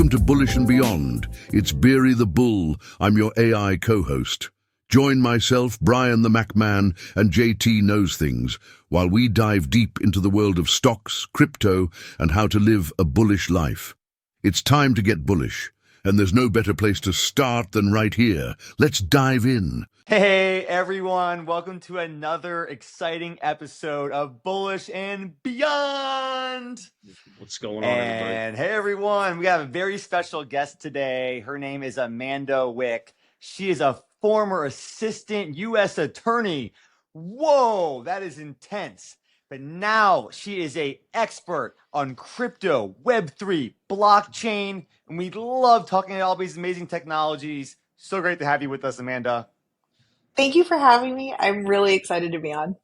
Welcome to Bullish and Beyond. It's Beery the Bull. I'm your AI co-host. Join myself, Brian the MacMan, and JT Knows Things while we dive deep into the world of stocks, crypto, and how to live a bullish life. It's time to get bullish, and there's no better place to start than right here. Let's dive in. Hey everyone, welcome to another exciting episode of Bullish and Beyond. What's going on, everybody? And hey everyone, we have a very special guest today. Her name is Amanda Wick. She is a former assistant U.S. attorney. Whoa, that is intense. But now she is an expert on crypto, Web3, blockchain, and we love talking about all these amazing technologies. So great to have you with us, Amanda. Thank you for having me. I'm really excited to be on.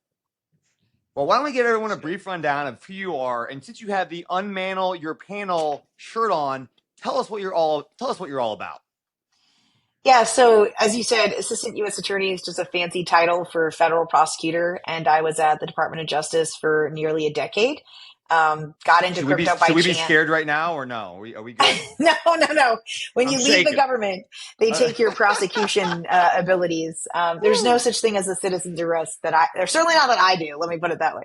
Well, why don't we give everyone a brief rundown of who you are, and since you have the Unmantle Your Panel shirt on, tell us what you're all about. Yeah, so as you said, Assistant U.S. Attorney is just a fancy title for federal prosecutor, and I was at the Department of Justice for nearly a decade. Got into crypto by chance. Should we be scared right now, or no? Are we good? No. When you leave the shaking. government, they take your prosecution abilities. There's no such thing as a citizen's arrest there's certainly not that I do. Let me put it that way.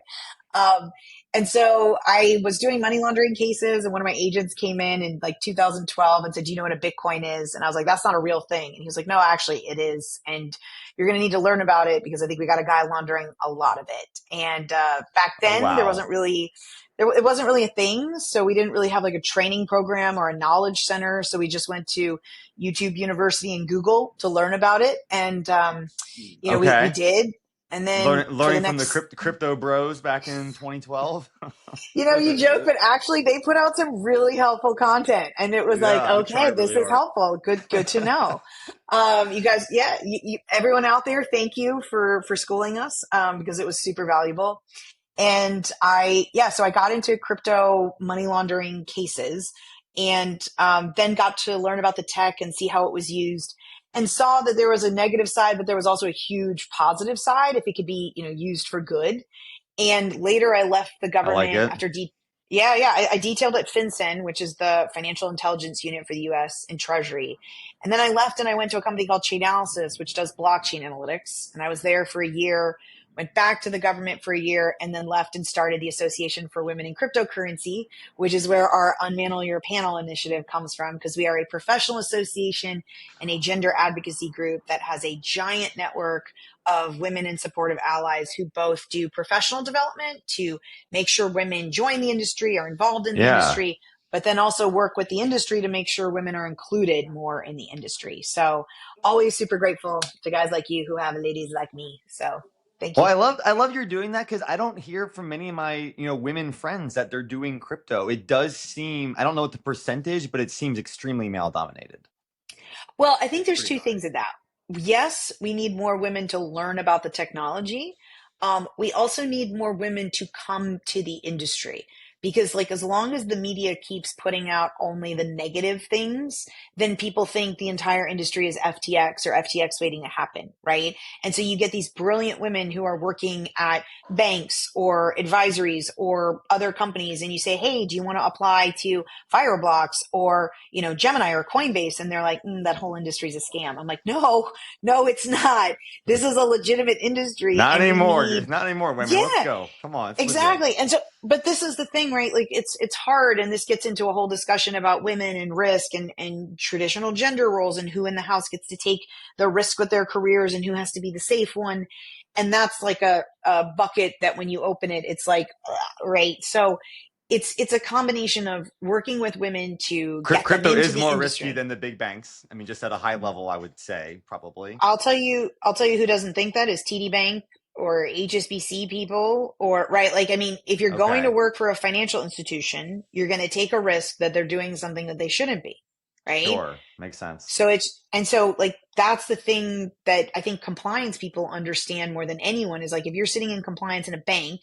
And so I was doing money laundering cases, and one of my agents came in like 2012 and said, "Do you know what a Bitcoin is?" And I was like, "That's not a real thing." And he was like, "No, actually it is. And you're going to need to learn about it because I think we got a guy laundering a lot of it." And back then wow. it wasn't really a thing. So we didn't really have like a training program or a knowledge center. So we just went to YouTube University and Google to learn about it. And, we did. And then learning from the crypto bros back in 2012. You joke, but actually they put out some really helpful content, and it was this is helpful. Good to know. You guys, everyone out there, thank you for schooling us, because it was super valuable. And so I got into crypto money laundering cases, and then got to learn about the tech and see how it was used, and saw that there was a negative side, but there was also a huge positive side if it could be, used for good. And later I left the government after I detailed at FinCEN, which is the financial intelligence unit for the US in Treasury. And then I left and I went to a company called Chainalysis, which does blockchain analytics. And I was there for a year, went back to the government for a year, and then left and started the Association for Women in Cryptocurrency, which is where our Unmantle Your Panel initiative comes from, because we are a professional association and a gender advocacy group that has a giant network of women and supportive allies who both do professional development to make sure women join the industry, are involved in the industry, but then also work with the industry to make sure women are included more in the industry. So always super grateful to guys like you who have ladies like me. So thank you. Well, I love you're doing that, because I don't hear from many of my women friends that they're doing crypto. It does seem, I don't know what the percentage, but it seems extremely male dominated. Well, I think there's two things in that. Yes, we need more women to learn about the technology. We also need more women to come to the industry, because as long as the media keeps putting out only the negative things, then people think the entire industry is FTX or FTX waiting to happen, right? And so you get these brilliant women who are working at banks or advisories or other companies, and you say, "Hey, do you want to apply to Fireblocks or, Gemini or Coinbase?" And they're like, "That whole industry is a scam." I'm like, no, it's not. This is a legitimate industry. Not anymore. Not anymore, women. Yeah, let's go. Come on. Exactly. Legit. And so, but this is the thing, right? It's hard. And this gets into a whole discussion about women and risk and traditional gender roles and who in the house gets to take the risk with their careers and who has to be the safe one. And that's like a bucket that when you open it, it's like, right. So it's a combination of working with women to get crypto them into is the more industry. risky than the big banks. I mean, just at a high level, I would say probably. I'll tell you who doesn't think that is TD Bank or HSBC people, or right. If you're going to work for a financial institution, you're going to take a risk that they're doing something that they shouldn't be. Right. Sure. Makes sense. So that's the thing that I think compliance people understand more than anyone is if you're sitting in compliance in a bank,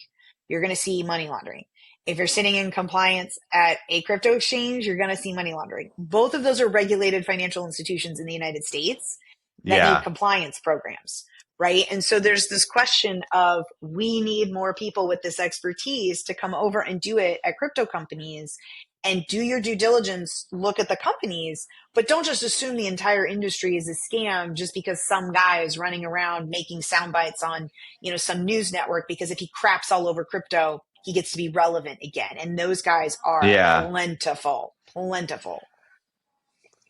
you're going to see money laundering. If you're sitting in compliance at a crypto exchange, you're going to see money laundering. Both of those are regulated financial institutions in the United States that need compliance programs. Right. And so there's this question of we need more people with this expertise to come over and do it at crypto companies. and do your due diligence, look at the companies, but don't just assume the entire industry is a scam just because some guy is running around making sound bites on, some news network, because if he craps all over crypto, he gets to be relevant again. And those guys are plentiful.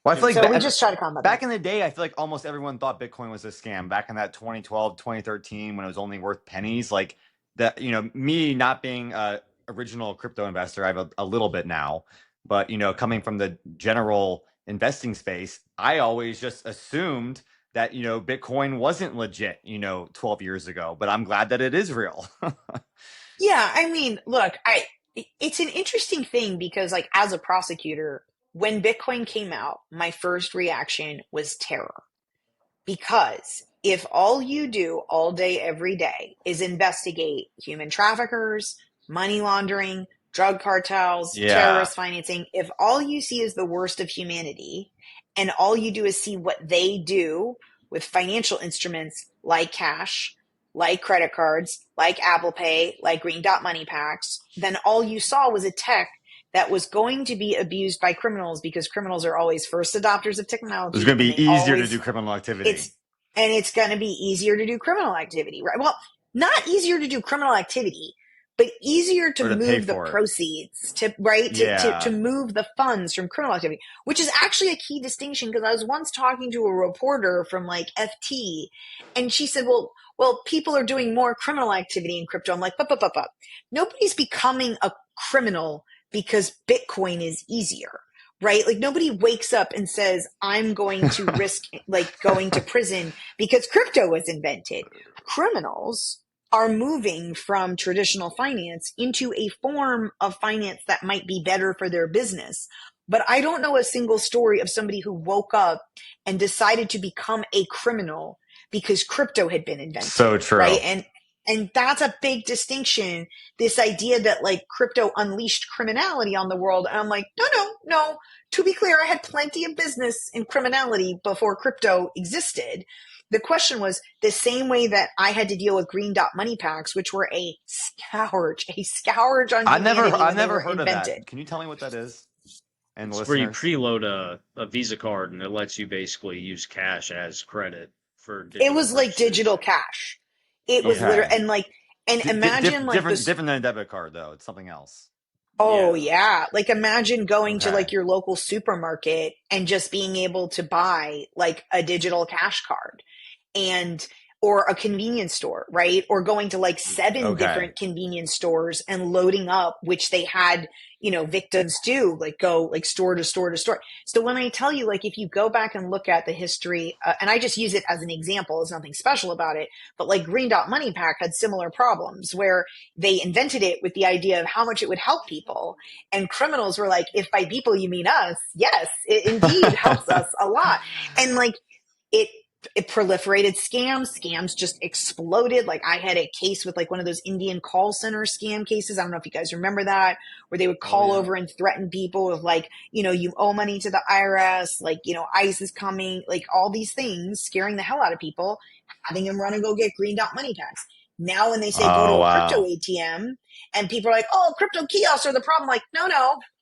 Well, I feel like so we just try to combat back that. in the day, I feel like almost everyone thought Bitcoin was a scam back in that 2012, 2013, when it was only worth pennies. Like that, me not being a original crypto investor, I have a little bit now, but coming from the general investing space, I always just assumed that Bitcoin wasn't legit 12 years ago, but I'm glad that it is real. Yeah, I mean, look, it's an interesting thing because, like, as a prosecutor, when Bitcoin came out, my first reaction was terror. Because if all you do all day, every day is investigate human traffickers, money laundering, drug cartels, terrorist financing, if all you see is the worst of humanity and all you do is see what they do with financial instruments like cash, like credit cards, like Apple Pay, like Green Dot Money Packs, then all you saw was a tech that was going to be abused by criminals, because criminals are always first adopters of technology. It's going to be easier to do criminal activity. It's going to be easier to do criminal activity, right? Well, not easier to do criminal activity, but easier to move the proceeds, to move the funds from criminal activity, which is actually a key distinction. Because I was once talking to a reporter from like FT, and she said, well, people are doing more criminal activity in crypto. I'm like, but. Nobody's becoming a criminal because Bitcoin is easier, right? Like, nobody wakes up and says, I'm going to risk like going to prison because crypto was invented. Criminals are moving from traditional finance into a form of finance that might be better for their business. But I don't know a single story of somebody who woke up and decided to become a criminal because crypto had been invented. So true. Right? And that's a big distinction, this idea that like crypto unleashed criminality on the world. And I'm like, no. To be clear, I had plenty of business in criminality before crypto existed. The question was the same way that I had to deal with Green Dot Money Packs, which were a scourge on humanity. I've never heard of that. Can you tell me what that is? And it's where you preload a Visa card and it lets you basically use cash as credit for it was purchases. Like digital cash. It was literally, and like, and imagine like different than a debit card though. It's something else. Oh yeah. Like, imagine going to like your local supermarket and just being able to buy like a digital cash card or a convenience store, right? Or going to like 7 different convenience stores and loading up, which they had, victims do, like go like store to store to store. So when I tell you, like, if you go back and look at the history, and I just use it as an example, there's nothing special about it, but like Green Dot Money Pack had similar problems where they invented it with the idea of how much it would help people. And criminals were like, if by people you mean us, yes, it indeed helps us a lot. And like it proliferated scams just exploded. Like, I had a case with like one of those Indian call center scam cases. I don't know if you guys remember that, where they would call over and threaten people with like, you owe money to the IRS, like, ICE is coming, like all these things, scaring the hell out of people, having them run and go get Green Dot Money Packs. Now when they say go to a crypto ATM and people are like, oh, crypto kiosks are the problem. Like, no.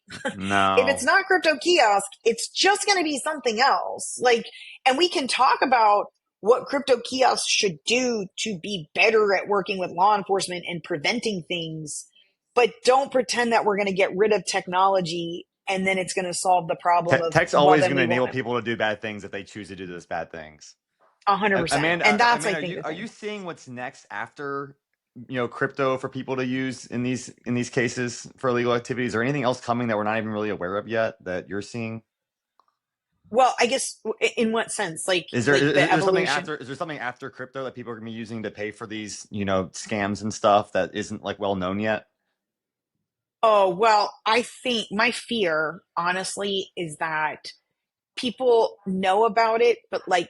If it's not crypto kiosk, it's just going to be something else. Like, and we can talk about what crypto kiosks should do to be better at working with law enforcement and preventing things, but don't pretend that we're going to get rid of technology and then it's going to solve the problem of tech's always going to enable people to do bad things if they choose to do those bad things. 100%. And that's, I think, are you seeing what's next after crypto for people to use in these cases for illegal activities, or anything else coming that we're not even really aware of yet that you're seeing? Well, I guess in what sense? Like, is there something after crypto that people are going to be using to pay for these, scams and stuff that isn't like well known yet? Oh, well, I think my fear, honestly, is that people know about it, but like,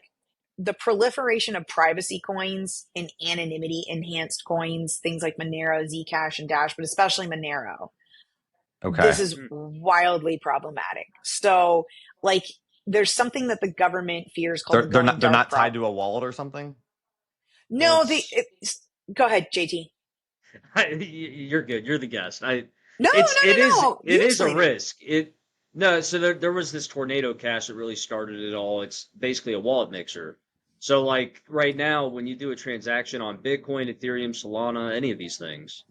the proliferation of privacy coins and anonymity enhanced coins, things like Monero, Zcash, and Dash, but especially Monero. This is wildly problematic. So, like, there's something that the government fears called they're not tied to a wallet or something. No, go ahead, JT. You're good. You're the guest. No, it is a explain it. risk. So there was this tornado cache that really started it all. It's basically a wallet mixer. So like right now, when you do a transaction on Bitcoin, Ethereum, Solana, any of these things,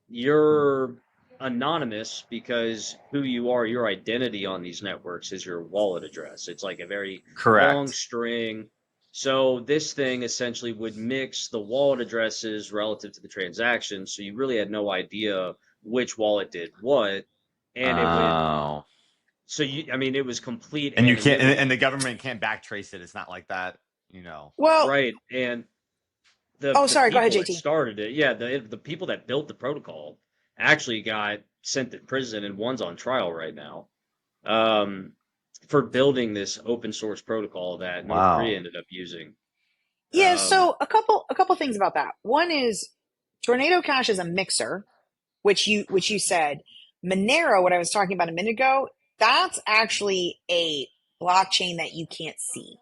you're anonymous because who you are, your identity on these networks is your wallet address. It's like a very long string. So this thing essentially would mix the wallet addresses relative to the transaction. So you really had no idea which wallet did what. And it would, so I mean, it was complete. And you can't, and the government can't backtrace it. It's not like that, Well, right. And sorry, go ahead, people that JT. started it, yeah, the people that built the protocol actually got sent to prison, and one's on trial right now, for building this open source protocol that North Korea ended up using. Yeah, so a couple things about that. One is Tornado Cash is a mixer, which you said. Monero, what I was talking about a minute ago, that's actually a blockchain that you can't see,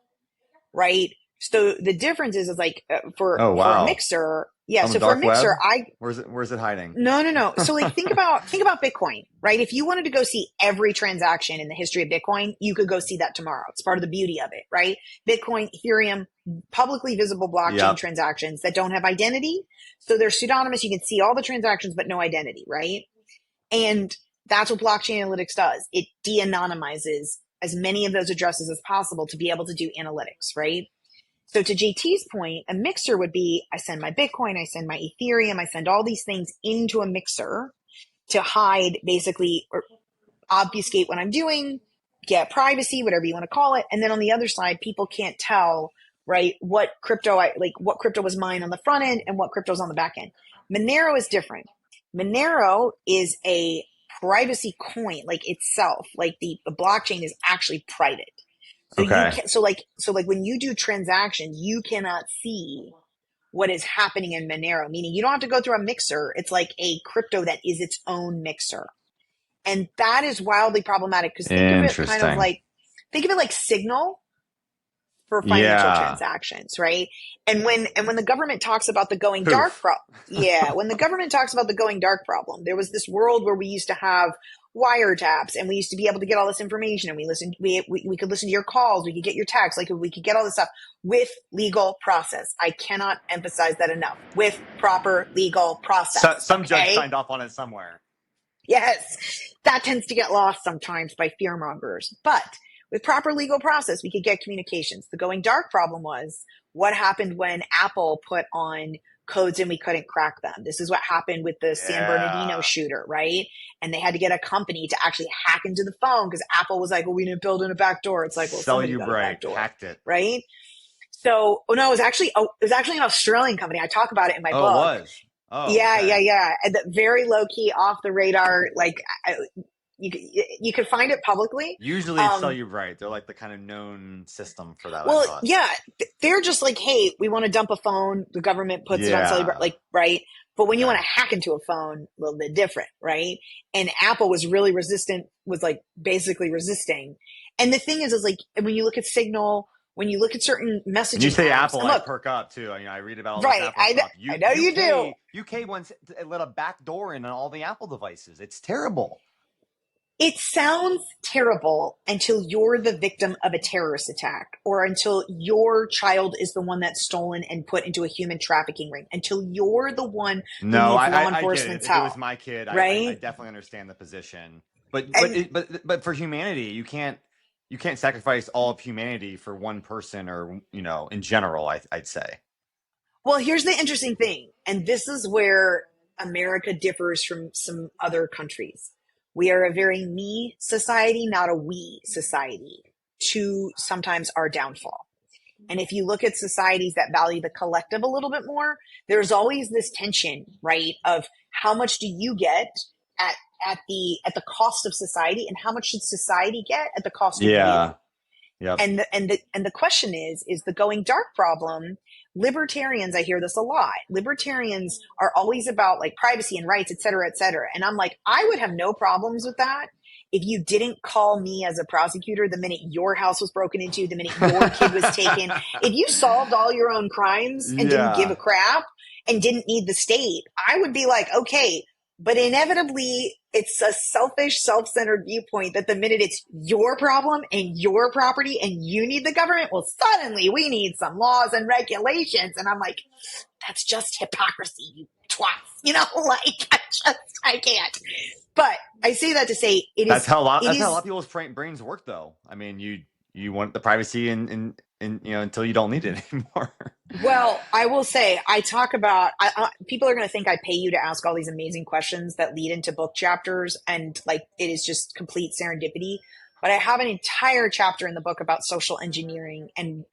right? So the difference is like for a mixer, yeah. So for a mixer, where's it hiding? No. So like think about Bitcoin, right? If you wanted to go see every transaction in the history of Bitcoin, you could go see that tomorrow. It's part of the beauty of it, right? Bitcoin, Ethereum, publicly visible blockchain transactions that don't have identity. So they're pseudonymous. You can see all the transactions, but no identity, right? And that's what blockchain analytics does. It de-anonymizes as many of those addresses as possible to be able to do analytics, right? So to JT's point, a mixer would be, I send my Bitcoin, I send my Ethereum, I send all these things into a mixer to hide basically or obfuscate what I'm doing, get privacy, whatever you want to call it. And then on the other side, people can't tell, right, what crypto was mine on the front end and what crypto's on the back end. Monero is different. Monero is a privacy coin, like itself, like the blockchain is actually private. So so like when you do transactions, you cannot see what is happening in Monero, meaning you don't have to go through a mixer. It's like a crypto that is its own mixer. And that is wildly problematic because think of it like Signal for financial transactions, right? And when the government talks about the going dark when the government talks about the going dark problem, there was this world where we used to have wiretaps and we used to be able to get all this information and we could listen to your calls, we could get your texts, like we could get all this stuff with legal process. I cannot emphasize that enough. With proper legal process. Some judge signed off on it somewhere. Yes, that tends to get lost sometimes by fearmongers. But with proper legal process, we could get communications. The going dark problem was what happened when Apple put on codes and we couldn't crack them. This is what happened with the San Bernardino shooter, right? And they had to get a company to actually hack into the phone because Apple was like, well, we didn't build in a back door. It's like, well, somebody got a back door, hacked it, right? So, it was actually an Australian company. I talk about it in my book. It was. Oh, yeah, okay. yeah. And the very low key, off the radar, like you could find it publicly. Usually it's Cellubrite. They're like the kind of known system for that. Well, yeah, they're just like, hey, we want to dump a phone. The government puts it on Cellubrite, like, right? But when you want to hack into a phone, a little bit different, right? And Apple was really resistant, was like basically resisting. And the thing is like when you look at Signal, when you look at certain messaging, and you say Apple, I perk up too. I read about all this Apple stuff. I know you do. UK once let a back door in on all the Apple devices. It's terrible. It sounds terrible until you're the victim of a terrorist attack or until your child is the one that's stolen and put into a human trafficking ring, until you're the one who needs law enforcement's help. If it was my kid, right? I definitely understand the position. But for humanity, you can't sacrifice all of humanity for one person or, in general, I'd say. Well, here's the interesting thing. And this is where America differs from some other countries. We are a very me society, not a we society, to sometimes our downfall. And if you look at societies that value the collective a little bit more, there's always this tension, right? Of how much do you get at the cost of society, and how much should society get at the cost of you? Yeah. And the question is the going dark problem. Libertarians, I hear this a lot. Libertarians are always about like privacy and rights, et cetera, et cetera. And I'm like, I would have no problems with that if you didn't call me as a prosecutor the minute your house was broken into, the minute your kid was taken. If you solved all your own crimes and didn't give a crap and didn't need the state, I would be like, okay, But inevitably, it's a selfish, self-centered viewpoint that the minute it's your problem and your property and you need the government, well, suddenly we need some laws and regulations. And I'm like, that's just hypocrisy, you twats. You know, like, I can't. But I say that to say that's how a lot of people's brains work, though. I mean, you want the privacy and until you don't need it anymore. Well, I will say, I talk about, people are going to think I pay you to ask all these amazing questions that lead into book chapters, and like it is just complete serendipity. But I have an entire chapter in the book about social engineering and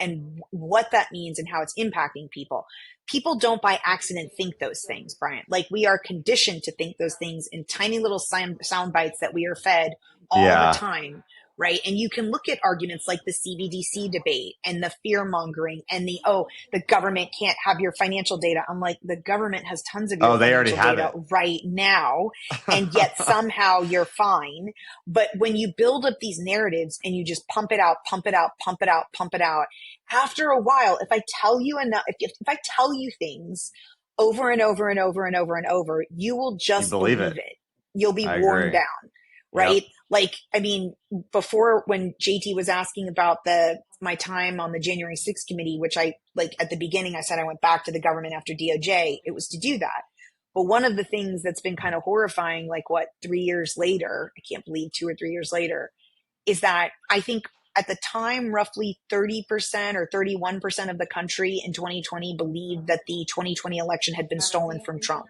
what that means and how it's impacting people. People don't by accident think those things, Brian. Like, we are conditioned to think those things in tiny little sound bites that we are fed all the time. Right. And you can look at arguments like the CBDC debate and the fear mongering and the government can't have your financial data. I'm like, the government has tons of your financial data right now. And yet somehow you're fine. But when you build up these narratives and you just pump it out, after a while, if I tell you enough, if I tell you things over and over and over and over and over, you will just believe it. You'll be worn down. Right. Yep. Like, I mean, before, when JT was asking about my time on the January 6th committee, which I, like, at the beginning, I said I went back to the government after DOJ, it was to do that. But one of the things that's been kind of horrifying, like 3 years later, I can't believe 2 or 3 years later, is that I think at the time, roughly 30% or 31% of the country in 2020 believed that the 2020 election had been stolen from Trump.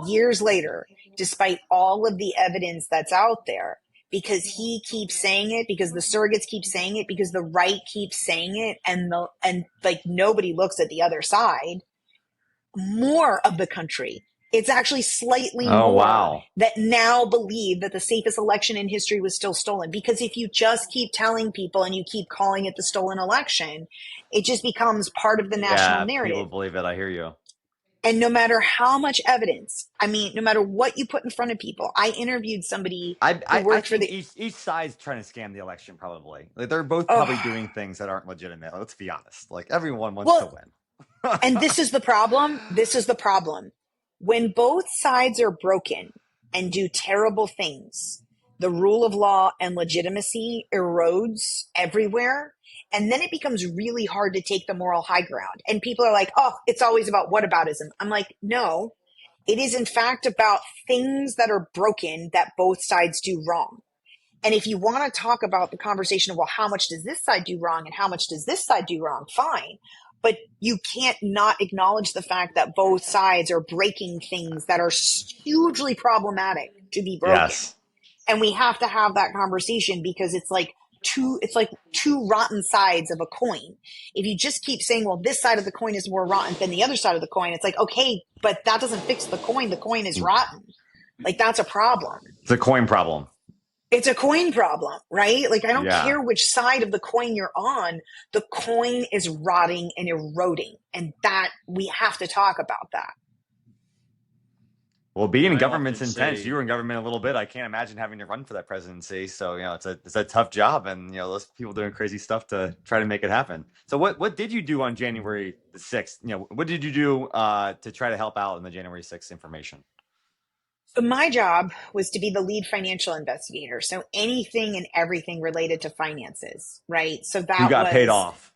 Years later, despite all of the evidence that's out there, because he keeps saying it, because the surrogates keep saying it, because the right keeps saying it, and like nobody looks at the other side, more of the country, it's actually slightly more that now believe that the safest election in history was still stolen. Because if you just keep telling people and you keep calling it the stolen election, it just becomes part of the national narrative. People believe it. I hear you. And no matter how much evidence, I mean, no matter what you put in front of people, I interviewed somebody who worked for each side's trying to scam the election, probably. Like, they're both probably doing things that aren't legitimate. Let's be honest. Like, everyone wants to win. And this is the problem. When both sides are broken and do terrible things, the rule of law and legitimacy erodes everywhere. And then it becomes really hard to take the moral high ground. And people are like, oh, it's always about whataboutism. I'm like, no, it is in fact about things that are broken that both sides do wrong. And if you want to talk about the conversation of, well, how much does this side do wrong and how much does this side do wrong? Fine. But you can't not acknowledge the fact that both sides are breaking things that are hugely problematic to be broken. Yes. And we have to have that conversation, because it's like two rotten sides of a coin. If you just keep saying, well, this side of the coin is more rotten than the other side of the coin, it's like, okay, but that doesn't fix the coin. The coin is rotten. Like, that's a problem. It's a coin problem. It's a coin problem, right? Like, I don't care which side of the coin you're on. The coin is rotting and eroding. And that, we have to talk about that. Well, being in government's intense. You were in government a little bit. I can't imagine having to run for that presidency. So, it's a tough job, and those people doing crazy stuff to try to make it happen. So what did you do on January the 6th? What did you do to try to help out in the January 6th information? So my job was to be the lead financial investigator. So anything and everything related to finances, right? So that who got paid off?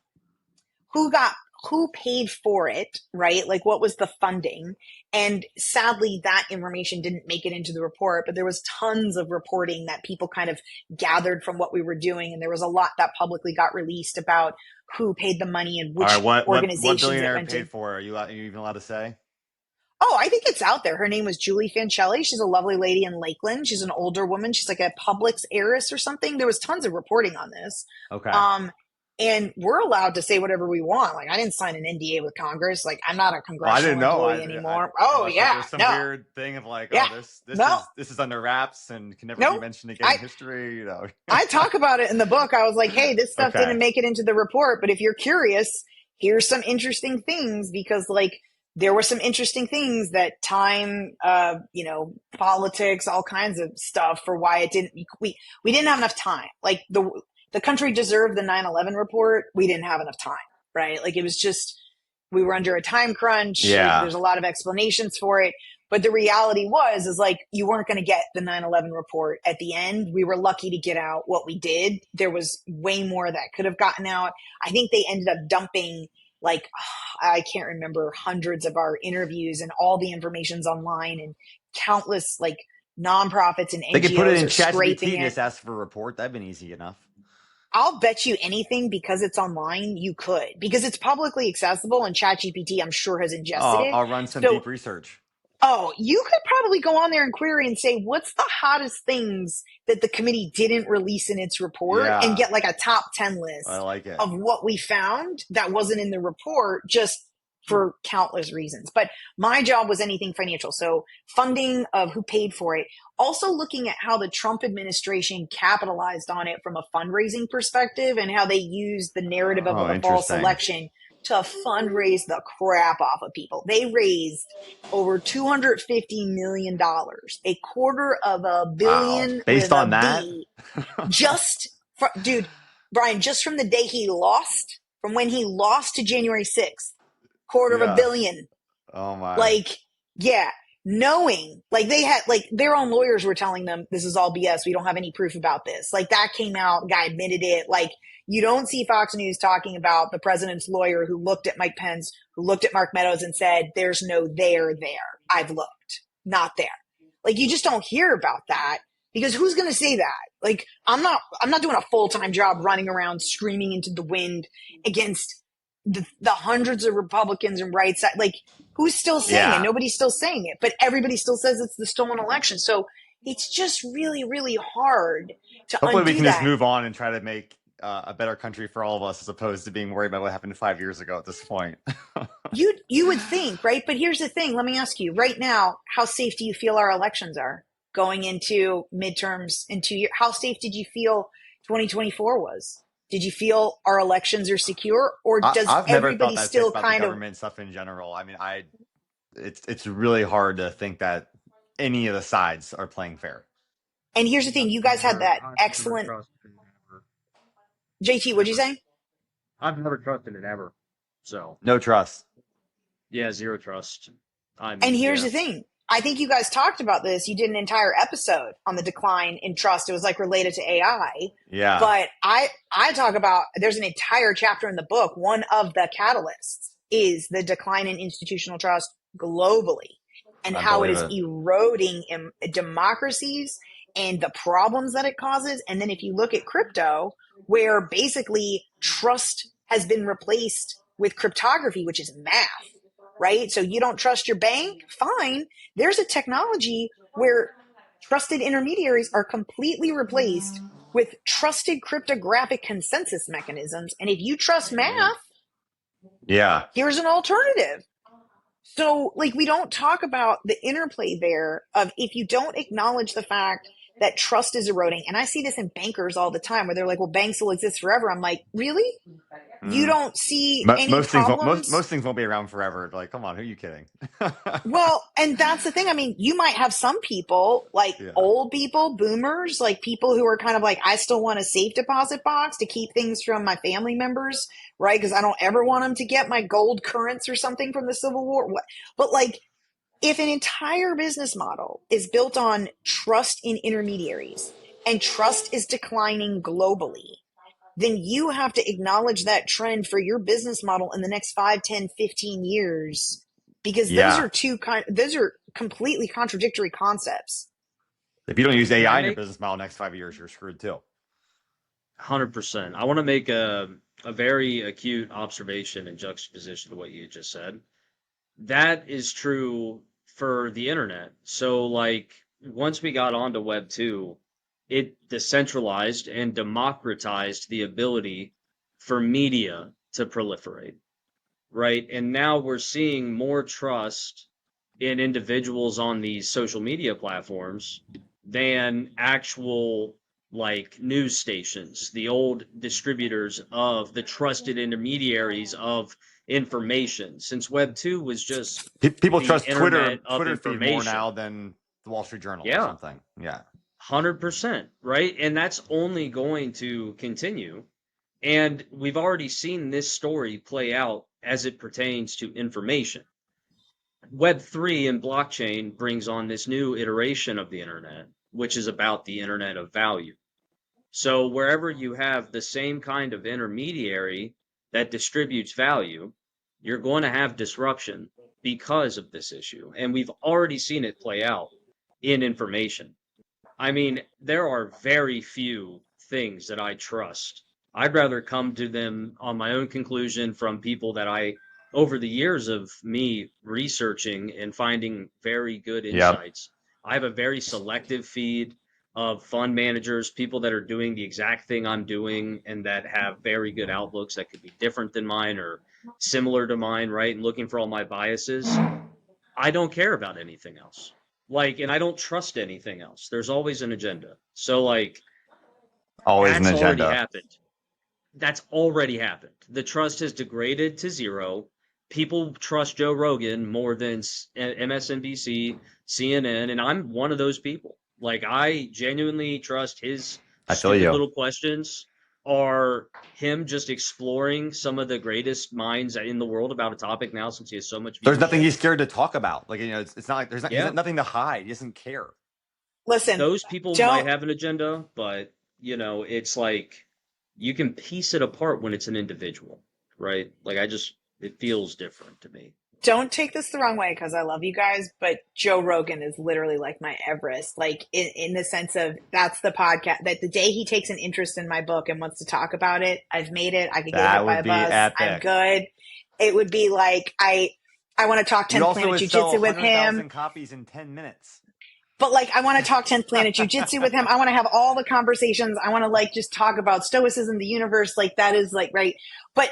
Who paid for it, right? Like, what was the funding? And sadly, that information didn't make it into the report, but there was tons of reporting that people kind of gathered from what we were doing. And there was a lot that publicly got released about who paid the money and which organizations. What billionaire paid for? Are you even allowed to say? Oh, I think it's out there. Her name was Julie Fancelli. She's a lovely lady in Lakeland. She's an older woman. She's like a Publix heiress or something. There was tons of reporting on this. Okay. And we're allowed to say whatever we want. Like, I didn't sign an NDA with Congress. Like, I'm not a congressional employee anymore. There's some weird thing of like, this is under wraps and can never be mentioned again in history. I talk about it in the book. I was like, hey, this stuff didn't make it into the report, but if you're curious, here's some interesting things, because like, there were some interesting things that time, politics, all kinds of stuff for why it didn't. We didn't have enough time. Like, the country deserved the 9/11 report. We didn't have enough time, right? Like, it was just, we were under a time crunch. Yeah. There's a lot of explanations for it. But the reality is like, you weren't going to get the 9/11 report at the end. We were lucky to get out what we did. There was way more that could have gotten out. I think they ended up dumping, like, I can't remember, hundreds of our interviews, and all the information's online, and countless like nonprofits and NGOs they could put it in are scraping ChatGPT and it. just ask for a report. That'd been easy enough. I'll bet you anything, because it's online, you could, because it's publicly accessible, and ChatGPT, I'm sure, has ingested it. I'll run some deep research. Oh, you could probably go on there and query and say, what's the hottest things that the committee didn't release in its report, and get like a top 10 list of what we found that wasn't in the report, just for countless reasons. But my job was anything financial. So funding of who paid for it, also looking at how the Trump administration capitalized on it from a fundraising perspective, and how they used the narrative of a false election to fundraise the crap off of people. They raised over $250 million, $250 million based on that. Just for, dude, Brian, just from the day he lost, from when he lost to January 6th, $250 million. Oh my! Like, yeah, knowing, like, they had, like, their own lawyers were telling them this is all BS. We don't have any proof about this. Like, that came out, guy admitted it. Like, you don't see Fox News talking about the president's lawyer who looked at Mike Pence, who looked at Mark Meadows and said, "There's no there. I've looked, not there." Like, you just don't hear about that, because who's going to say that? Like, I'm not doing a full-time job running around screaming into the wind against the hundreds of Republicans and right side. Like, who's still saying it? Nobody's still saying it, but everybody still says it's the stolen election. So it's just really, really hard to Hopefully undo we can that. just move on and try to make a better country for all of us, as opposed to being worried about what happened 5 years ago at this point. You would think, right? But here's the thing. Let me ask you right now, how safe do you feel our elections are going into midterms in 2 years? How safe did you feel 2024 was? Did you feel our elections are secure, or does I've never everybody thought that still about kind the of government stuff in general? I mean, it's really hard to think that any of the sides are playing fair. And here's the thing, you guys had that excellent. JT, what'd you say? I've never trusted it ever. So no trust. Yeah, zero trust. And here's the thing. I think you guys talked about this. You did an entire episode on the decline in trust. It was like related to AI. Yeah. But I talk about, there's an entire chapter in the book. One of the catalysts is the decline in institutional trust globally, and how it is eroding democracies and the problems that it causes. And then if you look at crypto, where basically trust has been replaced with cryptography, which is math, right? So you don't trust your bank? Fine. There's a technology where trusted intermediaries are completely replaced with trusted cryptographic consensus mechanisms. And if you trust math, here's an alternative. So, like, we don't talk about the interplay there of, if you don't acknowledge the fact that trust is eroding. And I see this in bankers all the time, where they're like, well, banks will exist forever. I'm like, really? You don't see any problems? Most things won't be around forever. Like, come on, who are you kidding? Well, and that's the thing. I mean, you might have some people, like old people, boomers, like people who are kind of like, I still want a safe deposit box to keep things from my family members, right? Because I don't ever want them to get my gold currents or something from the Civil War. But like, if an entire business model is built on trust in intermediaries, and trust is declining globally, then you have to acknowledge that trend for your business model in the next 5, 10, 15 years, because those are completely contradictory concepts. If you don't use AI in your business model next 5 years, you're screwed too. 100%. I want to make a very acute observation in juxtaposition to what you just said. That is true for the internet. So, like, once we got onto Web 2, it decentralized and democratized the ability for media to proliferate, right? And now we're seeing more trust in individuals on these social media platforms than actual, like, news stations, the old distributors of the trusted intermediaries of information. Since Web 2 was just people trust Twitter feed more now than the Wall Street Journal or something. 100%, right? And that's only going to continue. And we've already seen this story play out as it pertains to information. Web3 and blockchain brings on this new iteration of the internet, which is about the internet of value. So wherever you have the same kind of intermediary that distributes value, you're going to have disruption because of this issue. And we've already seen it play out in information. I mean, there are very few things that I trust. I'd rather come to them on my own conclusion from people that over the years of me researching and finding very good insights, I have a very selective feed of fund managers, people that are doing the exact thing I'm doing and that have very good outlooks that could be different than mine or similar to mine, right? And looking for all my biases. I don't care about anything else. And I don't trust anything else. There's always an agenda. So always an that's already agenda. happened. That's already happened. The trust has degraded to zero. People trust Joe Rogan more than MSNBC, CNN, and I'm one of those people. I genuinely trust his I feel stupid you. little questions are him just exploring some of the greatest minds in the world about a topic now, since he has so much viewership. There's nothing he's scared to talk about. It's not like he's got nothing to hide. He doesn't care. Listen, those people might have an agenda, but it's like you can piece it apart when it's an individual, right? It feels different to me. Don't take this the wrong way because I love you guys, but Joe Rogan is literally like my Everest, in the sense of that's the podcast that the day he takes an interest in my book and wants to talk about it, I've made it. I could get hit by a bus. Epic. I'm good. It would be like I want to talk 10th Planet Jiu-Jitsu with him. Copies in 10 minutes. But I want to talk 10th Planet Jiu-Jitsu with him. I want to have all the conversations. I want to just talk about stoicism, the universe. That is right. But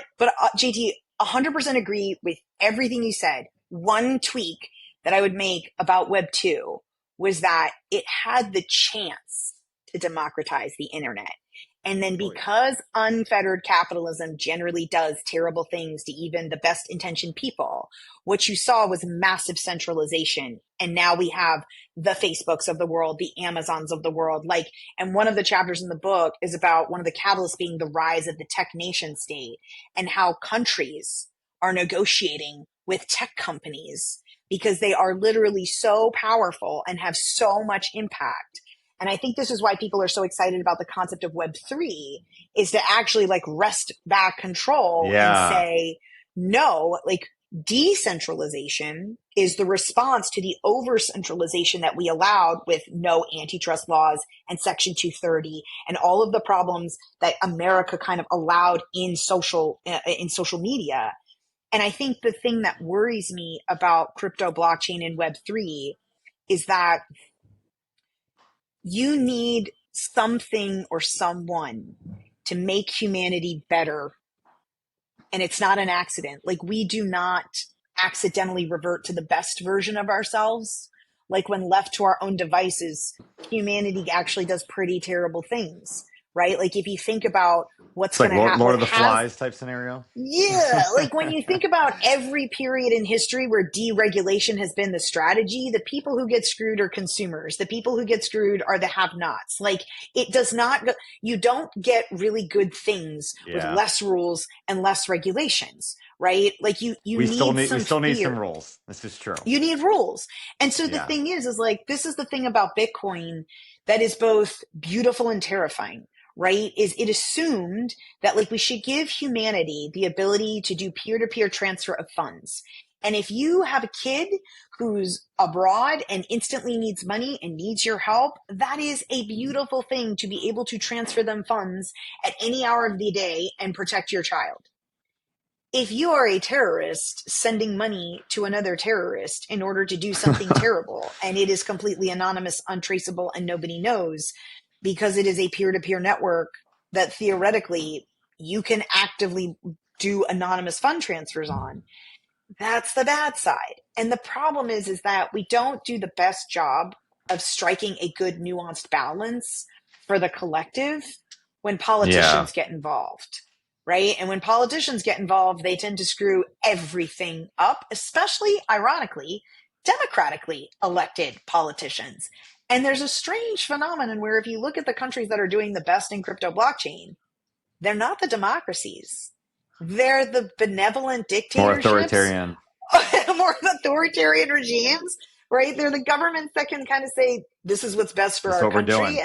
JT, 100% agree with everything you said. One tweak that I would make about Web 2 was that it had the chance to democratize the internet. And then because unfettered capitalism generally does terrible things to even the best intentioned people, what you saw was massive centralization. And now we have the Facebooks of the world, the Amazons of the world. And one of the chapters in the book is about one of the catalysts being the rise of the tech nation state and how countries are negotiating with tech companies because they are literally so powerful and have so much impact. And I think this is why people are so excited about the concept of Web3 is to actually wrest back control and say, no, decentralization is the response to the over-centralization that we allowed with no antitrust laws and Section 230 and all of the problems that America kind of allowed in social media. And I think the thing that worries me about crypto, blockchain, and Web3 is that you need something or someone to make humanity better. And it's not an accident. We do not accidentally revert to the best version of ourselves. When left to our own devices, humanity actually does pretty terrible things, right? If you think about what's going to happen. Lord of the Flies type scenario. Yeah. When you think about every period in history where deregulation has been the strategy, the people who get screwed are consumers. The people who get screwed are the have-nots. It does not go, you don't get really good things with less rules and less regulations, right? We still need some rules. This is true. You need rules. And so the thing is this is the thing about Bitcoin that is both beautiful and terrifying. Right? Is it assumed that we should give humanity the ability to do peer-to-peer transfer of funds. And if you have a kid who's abroad and instantly needs money and needs your help, that is a beautiful thing to be able to transfer them funds at any hour of the day and protect your child. If you are a terrorist sending money to another terrorist in order to do something terrible, and it is completely anonymous, untraceable, and nobody knows, because it is a peer-to-peer network that theoretically you can actively do anonymous fund transfers on. That's the bad side. And the problem is that we don't do the best job of striking a good nuanced balance for the collective when politicians get involved, right? And when politicians get involved, they tend to screw everything up, especially, ironically, democratically elected politicians. And there's a strange phenomenon where if you look at the countries that are doing the best in crypto blockchain, they're not the democracies. They're the benevolent dictatorships. More authoritarian. more authoritarian regimes, right? They're the governments that can kind of say, this is what's best for our country,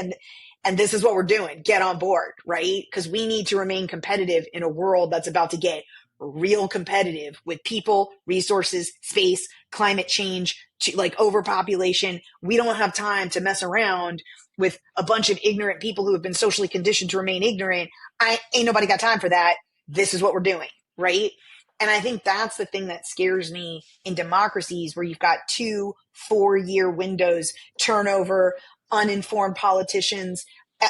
and this is what we're doing. Get on board, right? Because we need to remain competitive in a world that's about to get real competitive with people, resources, space, climate change, like overpopulation. We don't have time to mess around with a bunch of ignorant people who have been socially conditioned to remain ignorant. Ain't nobody got time for that. This is what we're doing, right? And I think that's the thing that scares me in democracies where you've got 2-4 year windows, turnover, uninformed politicians,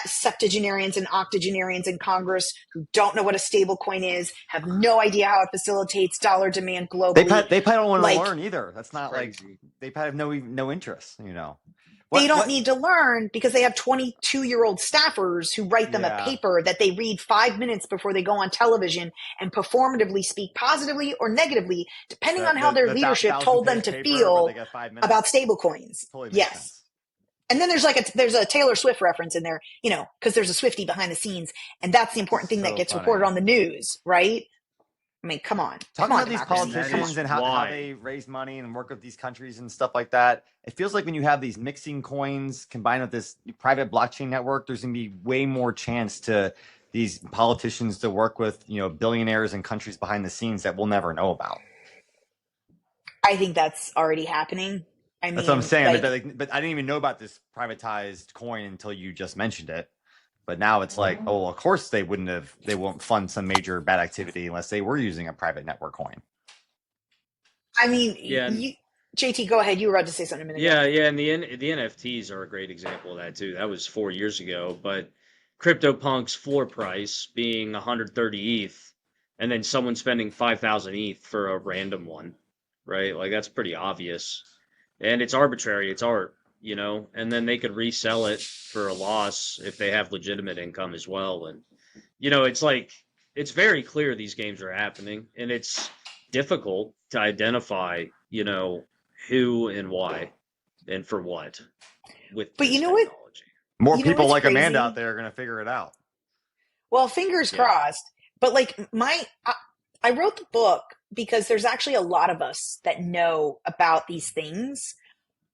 septuagenarians and octogenarians in Congress who don't know what a stable coin is, have no idea how it facilitates dollar demand globally. They probably don't want to learn either. That's not crazy. Like they probably have no interest, you know. They don't need to learn because they have 22-year-old staffers who write them a paper that they read 5 minutes before they go on television and performatively speak positively or negatively, depending on how their leadership told them to feel about stablecoins. Totally yes. Sense. And then there's a Taylor Swift reference in there, you know, because there's a Swiftie behind the scenes, and that's the important thing that gets reported on the news, right? I mean, come on. Talking about these politicians and how they raise money and work with these countries and stuff like that, it feels like when you have these mixing coins combined with this private blockchain network, there's going to be way more chance to these politicians to work with, you know, billionaires and countries behind the scenes that we'll never know about. I think that's already happening. That's what I'm saying. But I didn't even know about this privatized coin until you just mentioned it. But now it's like, oh, of course they won't fund some major bad activity unless they were using a private network coin. I mean, JT, go ahead. You were about to say something a minute ago. Yeah, and the NFTs are a great example of that too. That was 4 years ago, but CryptoPunk's floor price being 130 ETH, and then someone spending 5,000 ETH for a random one, right? Like that's pretty obvious, and it's arbitrary. It's art. You know, and then they could resell it for a loss if they have legitimate income as well. And, you know, it's like, it's very clear these games are happening, and it's difficult to identify, you know, who and why and for what with but you know technology. More people like crazy? Amanda out there are going to figure it out. Well, fingers crossed. But like I wrote the book because there's actually a lot of us that know about these things.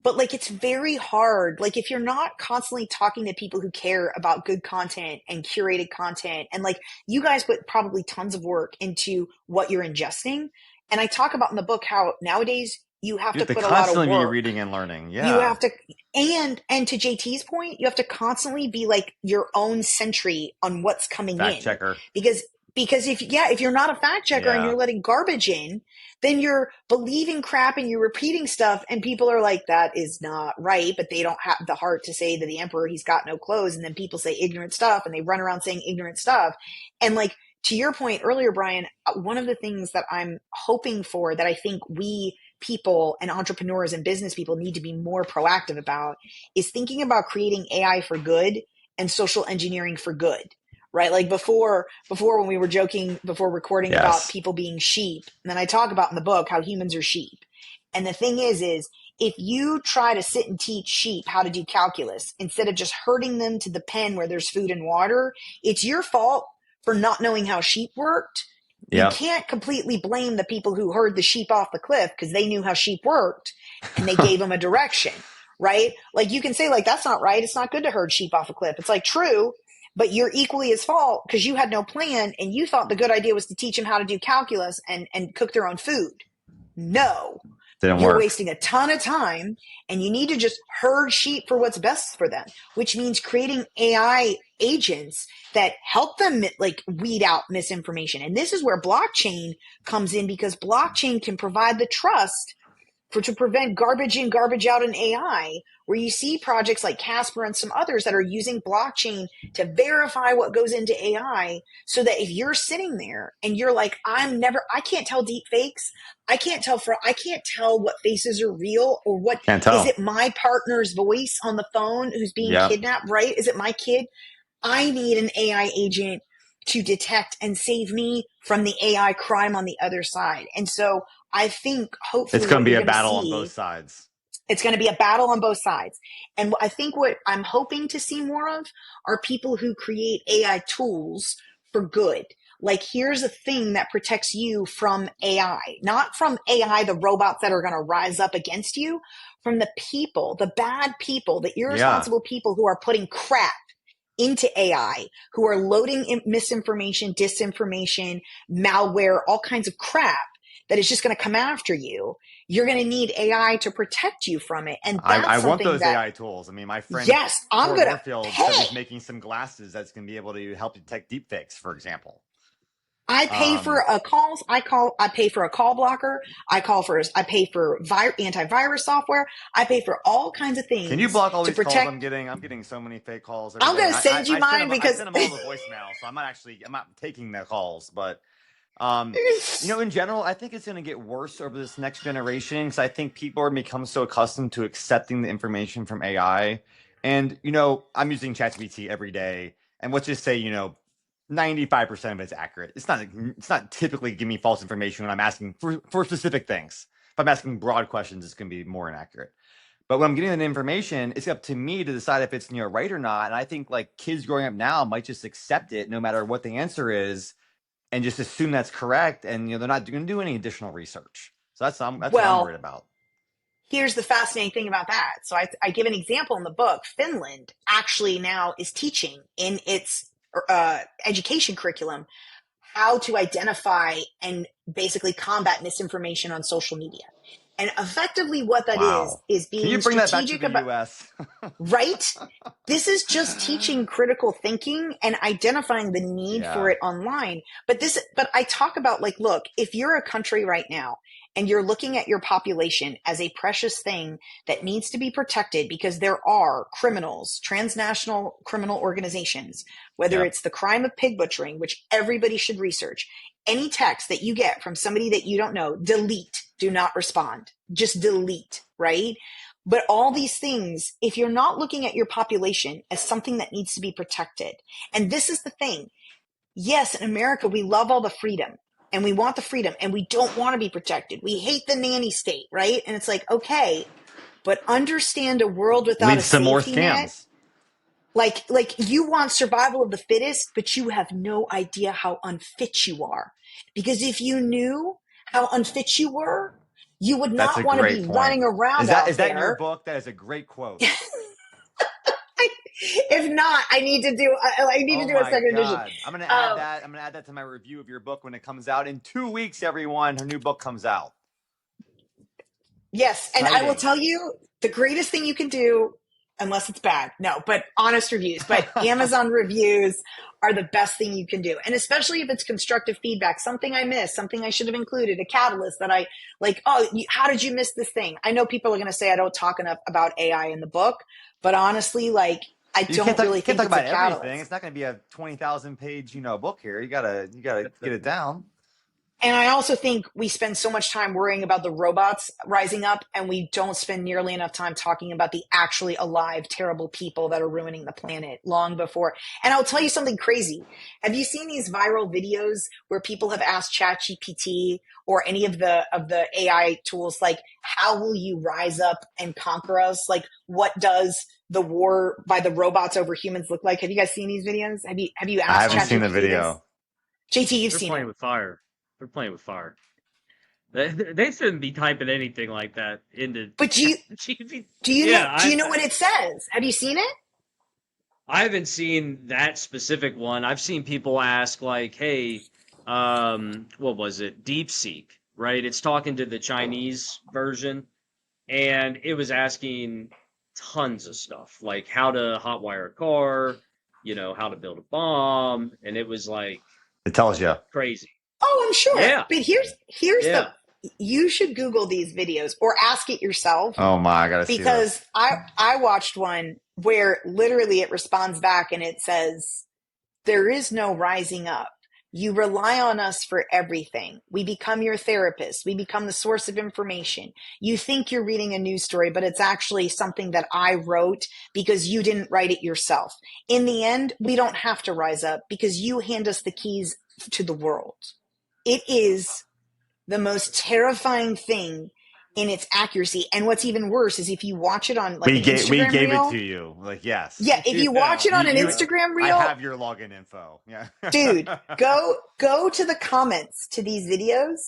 But like, it's very hard. Like if you're not constantly talking to people who care about good content and curated content, and like you guys put probably tons of work into what you're ingesting. And I talk about in the book how nowadays you have to put a lot of work. Constantly be reading and learning. Yeah. You have to, and to JT's point, you have to constantly be like your own sentry on what's coming in. Fact checker. Because if you're not a fact checker and you're letting garbage in, then you're believing crap and you're repeating stuff, and people are like, that is not right, but they don't have the heart to say to the emperor he's got no clothes, and then people say ignorant stuff and they run around saying ignorant stuff. And like, to your point earlier, Brian, one of the things that I'm hoping for, that I think we people and entrepreneurs and business people need to be more proactive about, is thinking about creating AI for good and social engineering for good. Right? Like before when we were joking before recording about people being sheep, and then I talk about in the book how humans are sheep. And the thing is if you try to sit and teach sheep how to do calculus instead of just herding them to the pen where there's food and water, it's your fault for not knowing how sheep worked. You can't completely blame the people who herd the sheep off the cliff because they knew how sheep worked and they gave them a direction, right? Like you can say like, that's not right. It's not good to herd sheep off a cliff. It's like true. But you're equally as fault because you had no plan and you thought the good idea was to teach them how to do calculus and cook their own food. No. You're wasting a ton of time, and you need to just herd sheep for what's best for them, which means creating AI agents that help them like weed out misinformation. And this is where blockchain comes in, because blockchain can provide the trust to prevent garbage in, garbage out in AI, where you see projects like Casper and some others that are using blockchain to verify what goes into AI, so that if you're sitting there and you're like, I can't tell deep fakes. I can't tell what faces are real, or what is it my partner's voice on the phone who's being kidnapped, right? Is it my kid? I need an AI agent to detect and save me from the AI crime on the other side. And so I think hopefully it's going to be a battle on both sides. It's going to be a battle on both sides. And I think what I'm hoping to see more of are people who create AI tools for good. like, here's a thing that protects you from AI, not from AI, the robots that are going to rise up against you, from the people, the bad people, the irresponsible people who are putting crap into AI, who are loading misinformation, disinformation, malware, all kinds of crap that is just going to come after you. You're going to need AI to protect you from it. And that's I want something those that, AI tools. I mean, my friend yes, I'm Ford going to Warfield said pay. he's making some glasses that's going to be able to help detect deepfakes, for example. I pay for a calls. I pay for a call blocker. I pay for antivirus software. I pay for all kinds of things. Can you block all to these protect? calls I'm getting? I'm getting so many fake calls every I'm day. going to send you mine because I send them all to voicemail, so I'm not taking the calls. But in general, I think it's going to get worse over this next generation because I think people are become so accustomed to accepting the information from AI. And I'm using ChatGPT every day, and let's just say 95% of it's accurate. It's not typically giving me false information when I'm asking for specific things. If I'm asking broad questions, it's going to be more inaccurate. But when I'm getting that information, it's up to me to decide if it's right or not. And I think like kids growing up now might just accept it no matter what the answer is, and just assume that's correct. And they're not going to do any additional research. So that's what I'm worried about. Here's the fascinating thing about that. So I give an example in the book. Finland actually now is teaching in its education curriculum how to identify and basically combat misinformation on social media. And effectively what that is being Can you bring strategic that back to the US? Right? This is just teaching critical thinking and identifying the need for it online. But I talk about like, look, if you're a country right now and you're looking at your population as a precious thing that needs to be protected because there are criminals, transnational criminal organizations, whether it's the crime of pig butchering, which everybody should research, any text that you get from somebody that you don't know, delete, do not respond, just delete, right? But all these things, if you're not looking at your population as something that needs to be protected, and this is the thing, yes, in America, we love all the freedom and we want the freedom and we don't want to be protected. We hate the nanny state, right? And it's like, okay, but understand a world without a safety net. Like you want survival of the fittest, but you have no idea how unfit you are. Because if you knew how unfit you were, you would not want to be running around out there. Is that in your book? That is a great quote. If not, I need to do a second edition. I'm gonna add that. I'm gonna add that to my review of your book when it comes out in 2 weeks. Everyone, her new book comes out. Yes, and I will tell you the greatest thing you can do, unless it's bad. No, but honest reviews. But Amazon reviews are the best thing you can do. And especially if it's constructive feedback, something I missed, something I should have included, a catalyst that I like, how did you miss this thing? I know people are going to say I don't talk enough about AI in the book, but honestly, like, I don't really think it's a catalyst. Everything. It's not going to be a 20,000 page, book here. You gotta get it down. And I also think we spend so much time worrying about the robots rising up, and we don't spend nearly enough time talking about the actually alive, terrible people that are ruining the planet long before. And I'll tell you something crazy. Have you seen these viral videos where people have asked ChatGPT or any of the AI tools, like, how will you rise up and conquer us? Like, what does the war by the robots over humans look like? Have you guys seen these videos? Have you asked ChatGPT? I haven't seen the video. JT, you've seen it. They're playing with fire. They're playing with fire. They shouldn't be typing anything like that into. But do you know what it says? Have you seen it? I haven't seen that specific one. I've seen people ask like, "Hey, what was it? DeepSeek, right? It's talking to the Chinese version, and it was asking tons of stuff like how to hotwire a car, how to build a bomb, and it was like it tells you crazy. Oh, I'm sure. Yeah. But here's you should Google these videos or ask it yourself. Oh my, I gotta see this. Because I watched one where literally it responds back and it says, there is no rising up. You rely on us for everything. We become your therapist. We become the source of information. You think you're reading a news story, but it's actually something that I wrote because you didn't write it yourself. In the end, we don't have to rise up because you hand us the keys to the world. It is the most terrifying thing in its accuracy. And what's even worse is if you watch it on like we an gave Instagram reel, it to you. Like, yes. yeah, if you watch it on an Instagram reel, I have your login info. Yeah. dude, go to the comments to these videos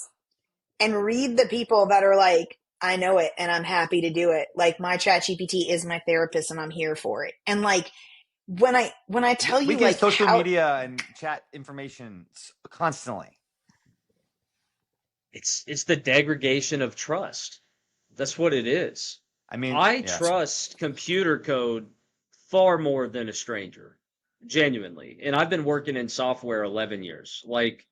and read the people that are like, I know it and I'm happy to do it. Like, my ChatGPT is my therapist and I'm here for it. And like, when I tell you, we get like, social media and chat information constantly. It's the degradation of trust. That's what it is. I mean, I trust computer code far more than a stranger, genuinely. And I've been working in software 11 years. Like,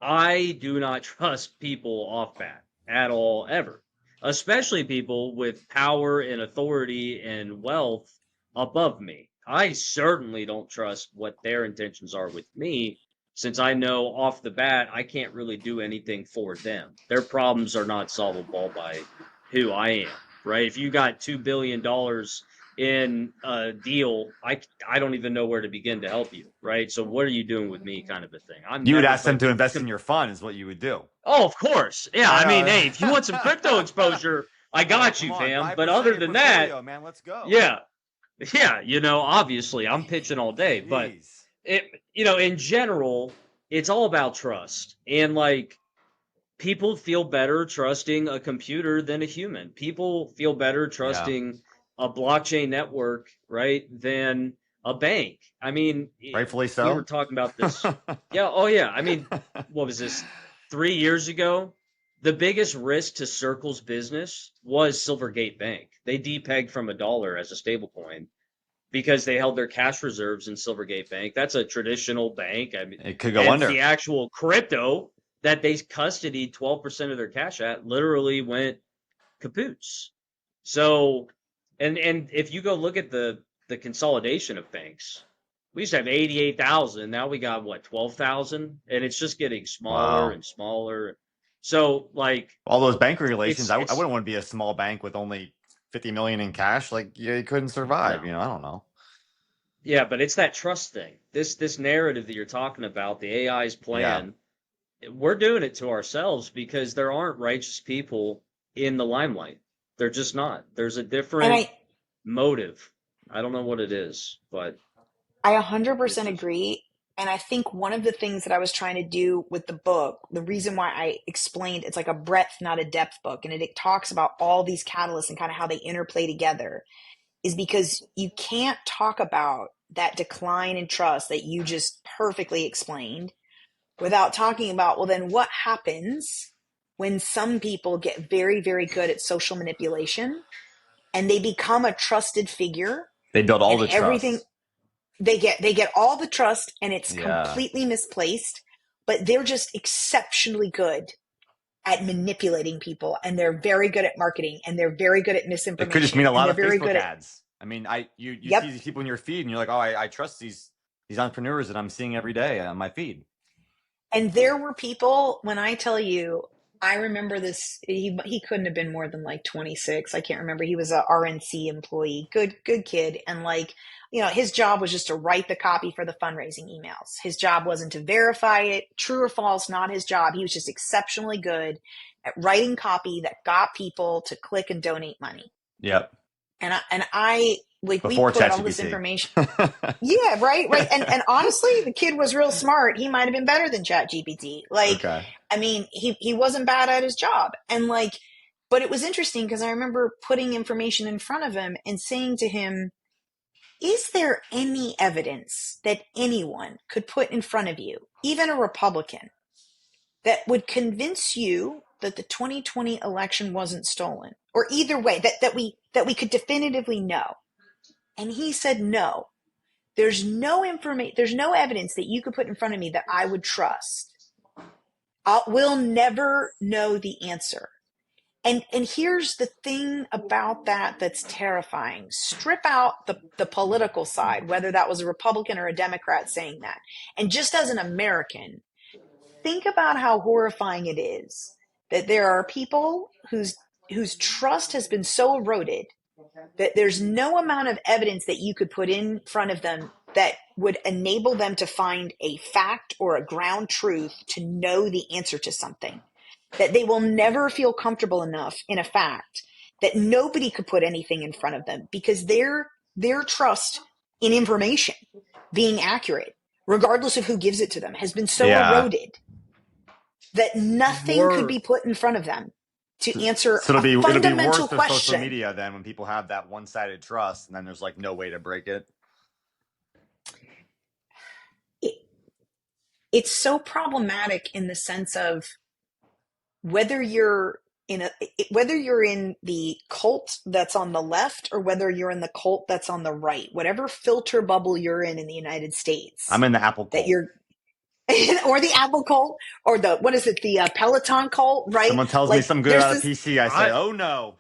I do not trust people off bat at all, ever. Especially people with power and authority and wealth above me. I certainly don't trust what their intentions are with me, since I know off the bat I can't really do anything for them. Their problems are not solvable by who I am, right? If you got $2 billion in a deal, I don't even know where to begin to help you, right? So what are you doing with me, kind of a thing? you would ask them to invest in your fund, is what you would do. Oh, of course. Yeah, I mean, hey, if you want some crypto exposure, I got you, fam. But other than that, man, let's go. Yeah, obviously, I'm pitching all day, but in general, it's all about trust. And like, people feel better trusting a computer than a human. People feel better trusting a blockchain network, right, than a bank. I mean, rightfully so. We were talking about this. Yeah. Oh, yeah. I mean, what was this? 3 years ago, the biggest risk to Circle's business was Silvergate Bank. They depegged from $1 as a stablecoin because they held their cash reserves in Silvergate Bank. That's a traditional bank. I mean, it could go under. The actual crypto that they custodied 12% of their cash at literally went kapoots. So, and if you go look at the consolidation of banks, we used to have 88,000. Now we got what, 12,000, and it's just getting smaller and smaller. So, like, all those bank regulations, I wouldn't want to be a small bank with only 50 million in cash. Like, you couldn't survive. No. I don't know. Yeah, but it's that trust thing. This narrative that you're talking about, the AI's plan. Yeah. We're doing it to ourselves because there aren't righteous people in the limelight. They're just not. There's a different motive. I don't know what it is, but I 100% agree. And I think one of the things that I was trying to do with the book, the reason why I explained it's like a breadth, not a depth book, and it talks about all these catalysts and kind of how they interplay together, is because you can't talk about that decline in trust that you just perfectly explained without talking about, well, then what happens when some people get very, very good at social manipulation and they become a trusted figure? They build all the trust. They get all the trust, and it's completely misplaced, but they're just exceptionally good at manipulating people, and they're very good at marketing, and they're very good at misinformation. It could just mean a lot of Facebook ads. I mean, you see these people in your feed, and you're like, oh, I trust these entrepreneurs that I'm seeing every day on my feed. And there were people, when I tell you, I remember this, he couldn't have been more than like 26. I can't remember. He was a RNC employee, good kid. And like, his job was just to write the copy for the fundraising emails. His job wasn't to verify it, true or false, not his job. He was just exceptionally good at writing copy that got people to click and donate money. Yep. And I like, before we put all this information. Yeah, right. And honestly, the kid was real smart. He might have been better than ChatGPT. Like, I mean, he wasn't bad at his job. And like, but it was interesting because I remember putting information in front of him and saying to him, is there any evidence that anyone could put in front of you, even a Republican, that would convince you that the 2020 election wasn't stolen, or either way, that we could definitively know? And he said, no, there's no evidence that you could put in front of me that I would trust. We'll never know the answer. And here's the thing about that's terrifying. Strip out the political side, whether that was a Republican or a Democrat saying that. And just as an American, think about how horrifying it is that there are people whose trust has been so eroded that there's no amount of evidence that you could put in front of them that would enable them to find a fact or a ground truth to know the answer to something. that they will never feel comfortable enough in a fact that nobody could put anything in front of them, because their trust in information being accurate, regardless of who gives it to them, has been so eroded that nothing could be put in front of them to answer So a fundamental it'll be worse for question. social media then, when people have that one-sided trust, and then there's like no way to break it. It's so problematic in the sense of whether you're in the cult that's on the left or whether you're in the cult that's on the right, whatever filter bubble you're in the United States. I'm in the Apple cult. That you're or the Apple cult, or the Peloton cult, right? Someone tells me some good out of PC, I say, oh no.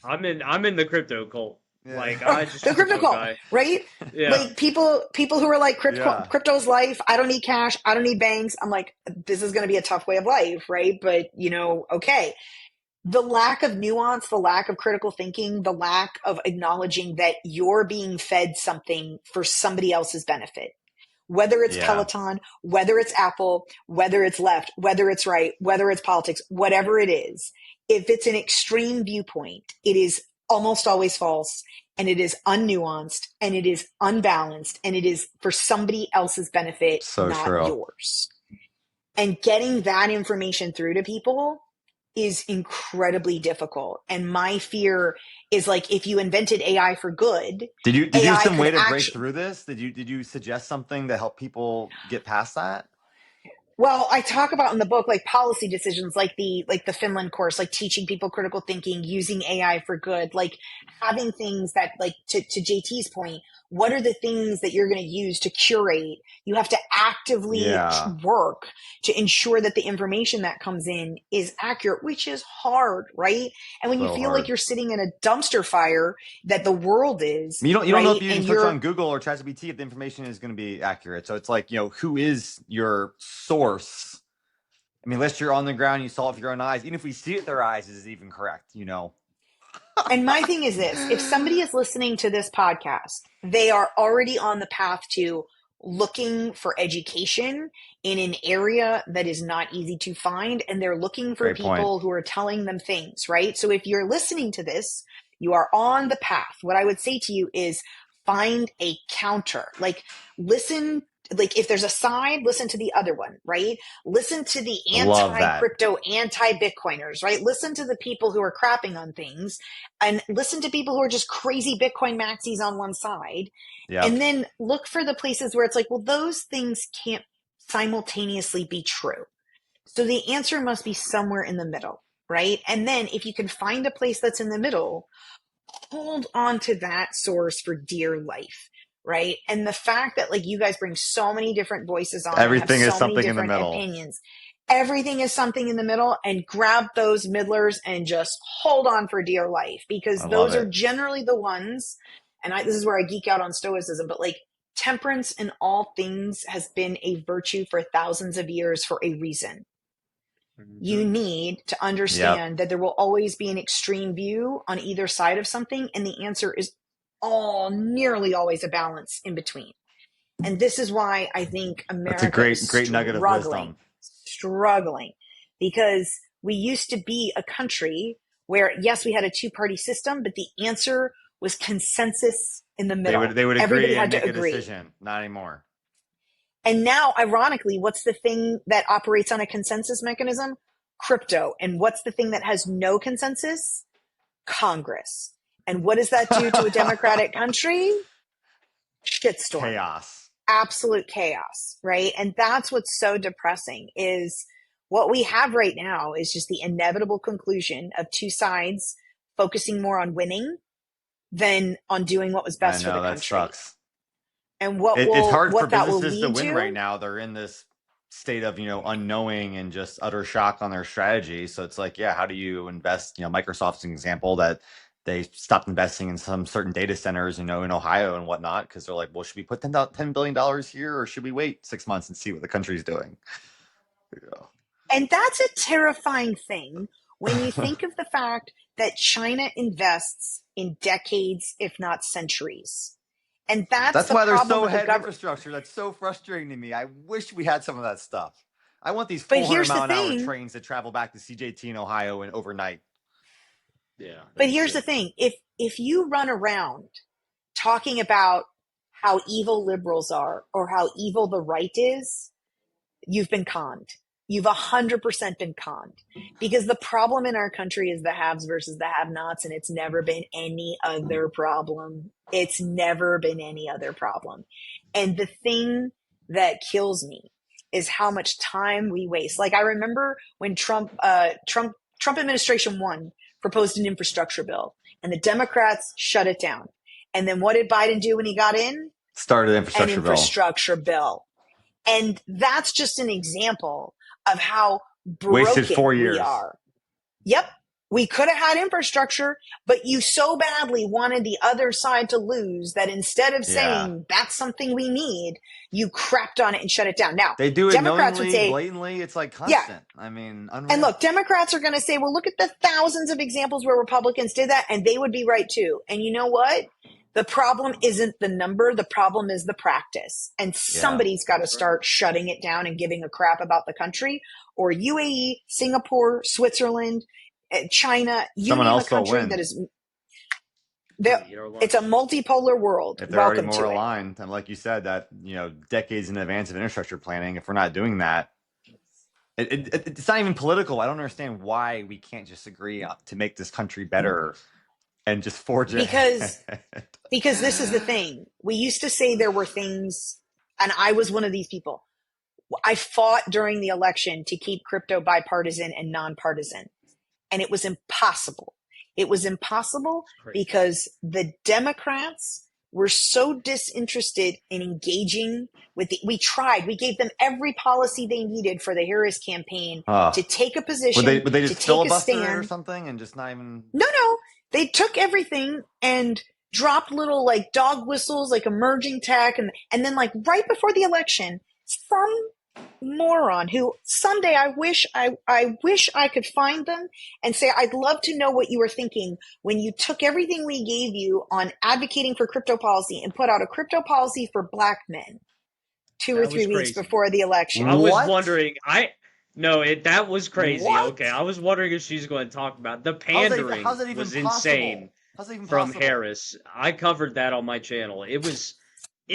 I'm in the crypto cult. Yeah. Like, I just the crypto cult, right? Yeah. Like people who are like crypto's life. I don't need cash. I don't need banks. I'm like, this is going to be a tough way of life, right? But okay. The lack of nuance, the lack of critical thinking, the lack of acknowledging that you're being fed something for somebody else's benefit. Whether it's Peloton, whether it's Apple, whether it's left, whether it's right, whether it's politics, whatever it is, if it's an extreme viewpoint, it is almost always false, and it is unnuanced, and it is unbalanced, and it is for somebody else's benefit, not yours. And getting that information through to people is incredibly difficult. And my fear is, like, if you invented AI for good, did you have some way to break through this? Did you suggest something to help people get past that? Well, I talk about in the book, like, policy decisions, like the Finland course, like teaching people critical thinking, using AI for good, like having things that, like, to JT's point, what are the things that you're going to use to curate? You have to actively work to ensure that the information that comes in is accurate, which is hard, right? And when you feel like you're sitting in a dumpster fire that the world is, you don't know if you can search on Google or ChatGPT if the information is going to be accurate. So it's like, who is your source? I mean, unless you're on the ground, you saw it with your own eyes. Even if we see it with their eyes, is it even correct? And my thing is this: if somebody is listening to this podcast, they are already on the path to looking for education in an area that is not easy to find, and they're looking for people who are telling them things, right? So if you're listening to this, you are on the path. What I would say to you is find a counter. Like, listen. Like, if there's a side, listen to the other one, right? Listen to the anti-crypto, anti-Bitcoiners, right? Listen to the people who are crapping on things, and listen to people who are just crazy Bitcoin maxis on one side. Yep. And then look for the places where it's like, well, those things can't simultaneously be true. So the answer must be somewhere in the middle, right? And then if you can find a place that's in the middle, hold on to that source for dear life. Right. And the fact that, like, you guys bring so many different voices on, everything is something in the middle. Opinions. Everything is something in the middle, and grab those middlers and just hold on for dear life, because those are generally the ones. And this is where I geek out on stoicism, but, like, temperance in all things has been a virtue for thousands of years for a reason. Mm-hmm. You need to understand that there will always be an extreme view on either side of something. And the answer is nearly always a balance in between. And this is why I think America is great nugget of wisdom. Struggling, because we used to be a country where, yes, we had a two-party system, but the answer was consensus in the middle. They would agree and make a decision. Not anymore. And now, ironically, what's the thing that operates on a consensus mechanism? Crypto. And what's the thing that has no consensus? Congress. And what does that do to a democratic country? Shitstorm. Chaos. Absolute chaos, right? And that's what's so depressing, is what we have right now is just the inevitable conclusion of two sides focusing more on winning than on doing what was best for the country. That sucks. And it's hard for businesses to win right now. They're in this state of, unknowing and just utter shock on their strategy. So it's like, how do you invest? Microsoft's an example that they stopped investing in some certain data centers, in Ohio and whatnot, because they're like, well, should we put $10 billion here, or should we wait 6 months and see what the country's doing? And that's a terrifying thing when you think of the fact that China invests in decades, if not centuries. And that's why they're so ahead of infrastructure. That's so frustrating to me. I wish we had some of that stuff. I want these But 400 here's the mile an hour thing. trains to travel back to CJT in Ohio and overnight. Yeah. But here's the thing. If you run around talking about how evil liberals are or how evil the right is, you've been conned. You've 100% been conned, because the problem in our country is the haves versus the have-nots, and it's never been any other problem. It's never been any other problem. And the thing that kills me is how much time we waste. Like, I remember when Trump administration 1 proposed an infrastructure bill, and the Democrats shut it down. And then what did Biden do when he got in? Started An infrastructure bill. And that's just an example of how Wasted broken 4 years. we are. Yep. We could have had infrastructure, but you so badly wanted the other side to lose that instead of saying that's something we need, you crapped on it and shut it down. Now, they do it Democrats knowingly, would say, blatantly. It's like constant. Yeah. I mean, unreal. And look, Democrats are going to say, well, look at the thousands of examples where Republicans did that, and they would be right too. And you know what? The problem isn't the number. The problem is the practice. And somebody's got to start shutting it down and giving a crap about the country, or UAE, Singapore, Switzerland, China, you name a country that is, it's a multipolar world. If they're already more aligned, and like you said, that, you know, decades in advance of infrastructure planning, if we're not doing that, it's not even political. I don't understand why we can't just agree to make this country better and just forge it. Because this is the thing. We used to say there were things, and I was one of these people. I fought during the election to keep crypto bipartisan and nonpartisan, and it was impossible. It was impossible because the Democrats were so disinterested in engaging with we gave them every policy they needed for the Harris campaign to take a position, would they just to take a filibuster stand or something and just not even. No, they took everything and dropped little like dog whistles, like emerging tech, and then like right before the election, some moron who someday I wish I could find them and say, I'd love to know what you were thinking when you took everything we gave you on advocating for crypto policy and put out a crypto policy for black men 2 or 3 weeks before the election. I was wondering, that was crazy. What? Okay, I was wondering if she's going to talk about the pandering. How's that even was possible? Insane how's that even from possible? Harris. I covered that on my channel. It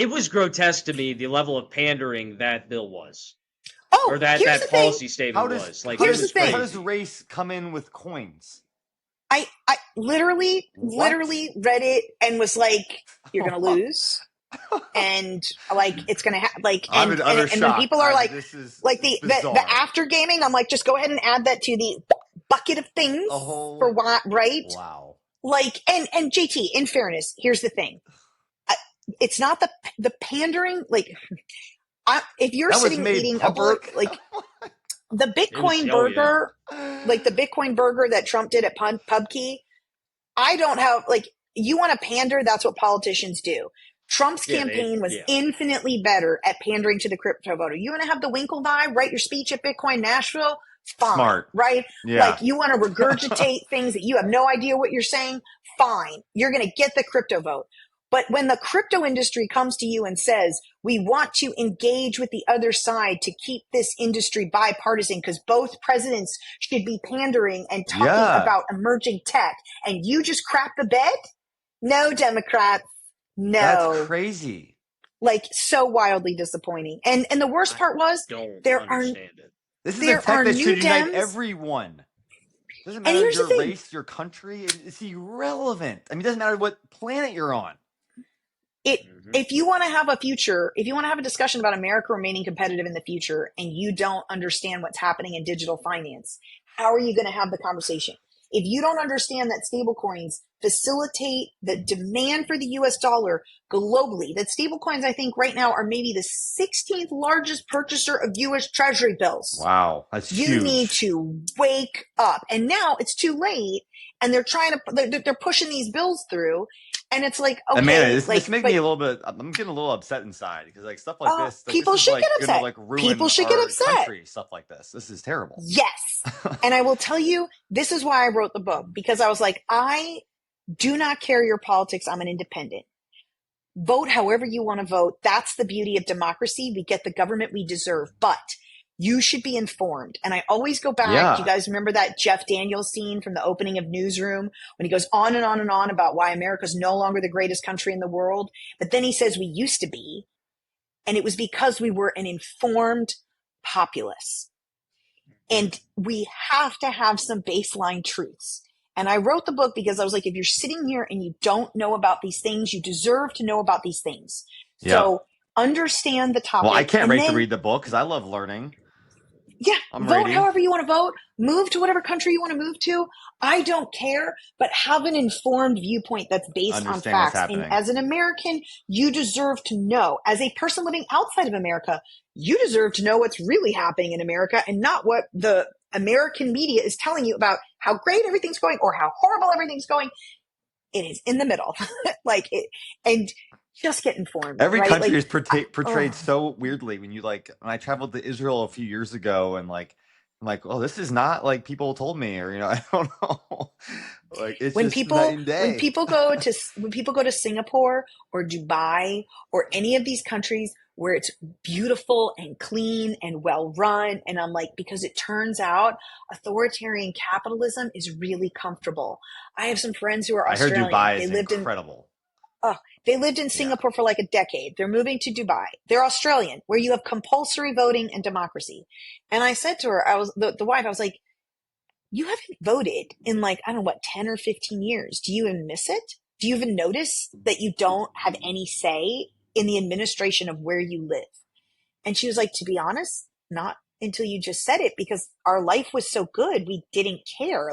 was grotesque to me, the level of pandering that bill was. Oh, or that policy statement was. Like, here's the thing. How does race come in with coins? I literally read it and was like, you're going to lose. And like, it's going to and when people are like, the after gaming, I'm like, just go ahead and add that to the bucket of things for what, right? Wow. Like, and JT, in fairness, here's the thing. It's not the pandering. Like, if you're sitting eating a burger, like the Bitcoin burger, like the Bitcoin burger that Trump did at PubKey, I don't have, like, you want to pander, that's what politicians do. Trump's campaign was infinitely better at pandering to the crypto voter. You want to have the Winklevi write your speech at Bitcoin Nashville? Fine. Smart. Right? Yeah. Like, you want to regurgitate things that you have no idea what you're saying? Fine. You're going to get the crypto vote. But when the crypto industry comes to you and says, we want to engage with the other side to keep this industry bipartisan because both presidents should be pandering and talking about emerging tech, and you just crap the bed? No, Democrats. No. That's crazy. Like, so wildly disappointing. And the worst part was there are this is a tech that should unite everyone. Doesn't matter your race, your country. It's irrelevant. I mean, it doesn't matter what planet you're on. If you want to have a future, if you want to have a discussion about America remaining competitive in the future, and you don't understand what's happening in digital finance, how are you going to have the conversation? If you don't understand that stablecoins facilitate the demand for the US dollar globally, that stablecoins, I think right now, are maybe the 16th largest purchaser of US Treasury bills. Wow, that's huge. You need to wake up. And now it's too late, and they're pushing these bills through. And it's like, okay, Amanda, this makes me a little bit. I'm getting a little upset inside because like stuff like this, people should get upset. People should get upset. Country, stuff like this. This is terrible. Yes, and I will tell you, this is why I wrote the book, because I was like, I do not care your politics. I'm an independent. Vote however you want to vote. That's the beauty of democracy. We get the government we deserve, but You should be informed. And I always go back. Yeah. Do you guys remember that Jeff Daniels scene from the opening of Newsroom when he goes on and on and on about why America's no longer the greatest country in the world? But then he says we used to be. And it was because we were an informed populace. And we have to have some baseline truths. And I wrote the book because I was like, if you're sitting here and you don't know about these things, you deserve to know about these things. So understand the topic. Well, I can't wait to read the book because I love learning. Yeah, I'm vote ready. however you want to vote. Move to whatever country you want to move to. I don't care, but have an informed viewpoint that's based on facts. And as an American, you deserve to know. As a person living outside of America, you deserve to know what's really happening in America and not what the American media is telling you about how great everything's going or how horrible everything's going. It is in the middle. And just get informed. Every right? country is portrayed so weirdly. When I traveled to Israel a few years ago, and I'm like, oh, this is not like people told me, or I don't know. It's when just people night and day. when people go to Singapore or Dubai or any of these countries where it's beautiful and clean and well run, and I'm like, because it turns out authoritarian capitalism is really comfortable. I have some friends who are Australian. I heard Dubai is incredible. They lived in Singapore for like a decade. They're moving to Dubai. They're Australian, where you have compulsory voting and democracy. And I said to her, the wife, I was like, you haven't voted in 10 or 15 years. Do you even miss it? Do you even notice that you don't have any say in the administration of where you live? And she was like, to be honest, not until you just said it, because our life was so good. We didn't care.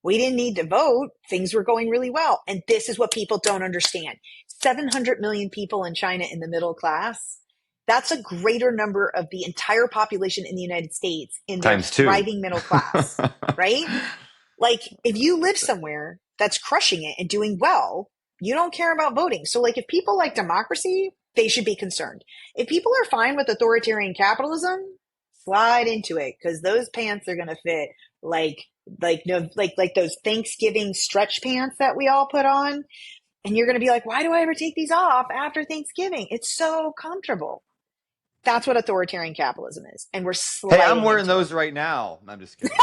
We didn't need to vote. Things were going really well. And this is what people don't understand. 700 million people in China in the middle class. That's a greater number of the entire population in the United States in their thriving middle class, right? If you live somewhere that's crushing it and doing well, you don't care about voting. So if people like democracy, they should be concerned. If people are fine with authoritarian capitalism, slide into it, because those pants are going to fit like those Thanksgiving stretch pants that we all put on. And you're going to be like, why do I ever take these off after Thanksgiving? It's so comfortable. That's what authoritarian capitalism is. And we're sliding. Hey, I'm wearing those right now. I'm just kidding.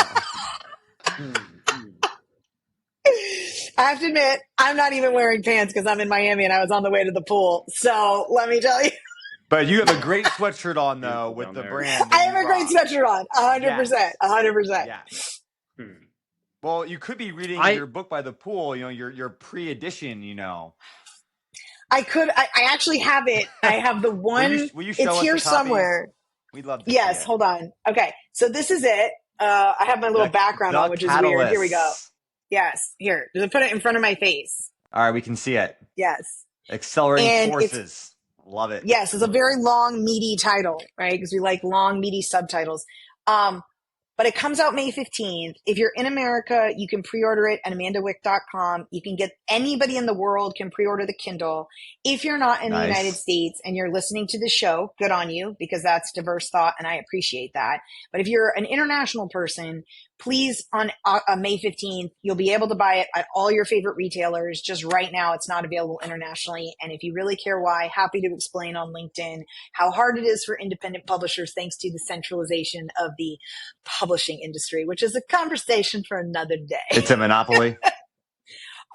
I have to admit, I'm not even wearing pants because I'm in Miami and I was on the way to the pool. So let me tell you. But you have a great sweatshirt on, though, with the brand. I have a great sweatshirt on. 100%. 100%. Yes. Well, you could be reading your book by the pool, your pre-edition, I could. I actually have it. I have the one. Will you show it's us here the copy? somewhere. We'd love to Yes, see it. hold on. Okay, so this is it. I have my little background on, which is weird. Here we go. Yes, here. Just put it in front of my face. All right, we can see it. Yes. Accelerating Forces. Love it. Yes, it's a very long, meaty title, right? Because we like long, meaty subtitles. But it comes out May 15th. If you're in America, you can pre-order it at amandawick.com. You can get anybody in the world can pre-order the Kindle. If you're not in the United States and you're listening to the show, good on you, because that's diverse thought and I appreciate that. But if you're an international person, please on May 15th, you'll be able to buy it at all your favorite retailers. Just right now, it's not available internationally. And if you really care why, happy to explain on LinkedIn how hard it is for independent publishers thanks to the centralization of the publishing industry, which is a conversation for another day. It's a monopoly.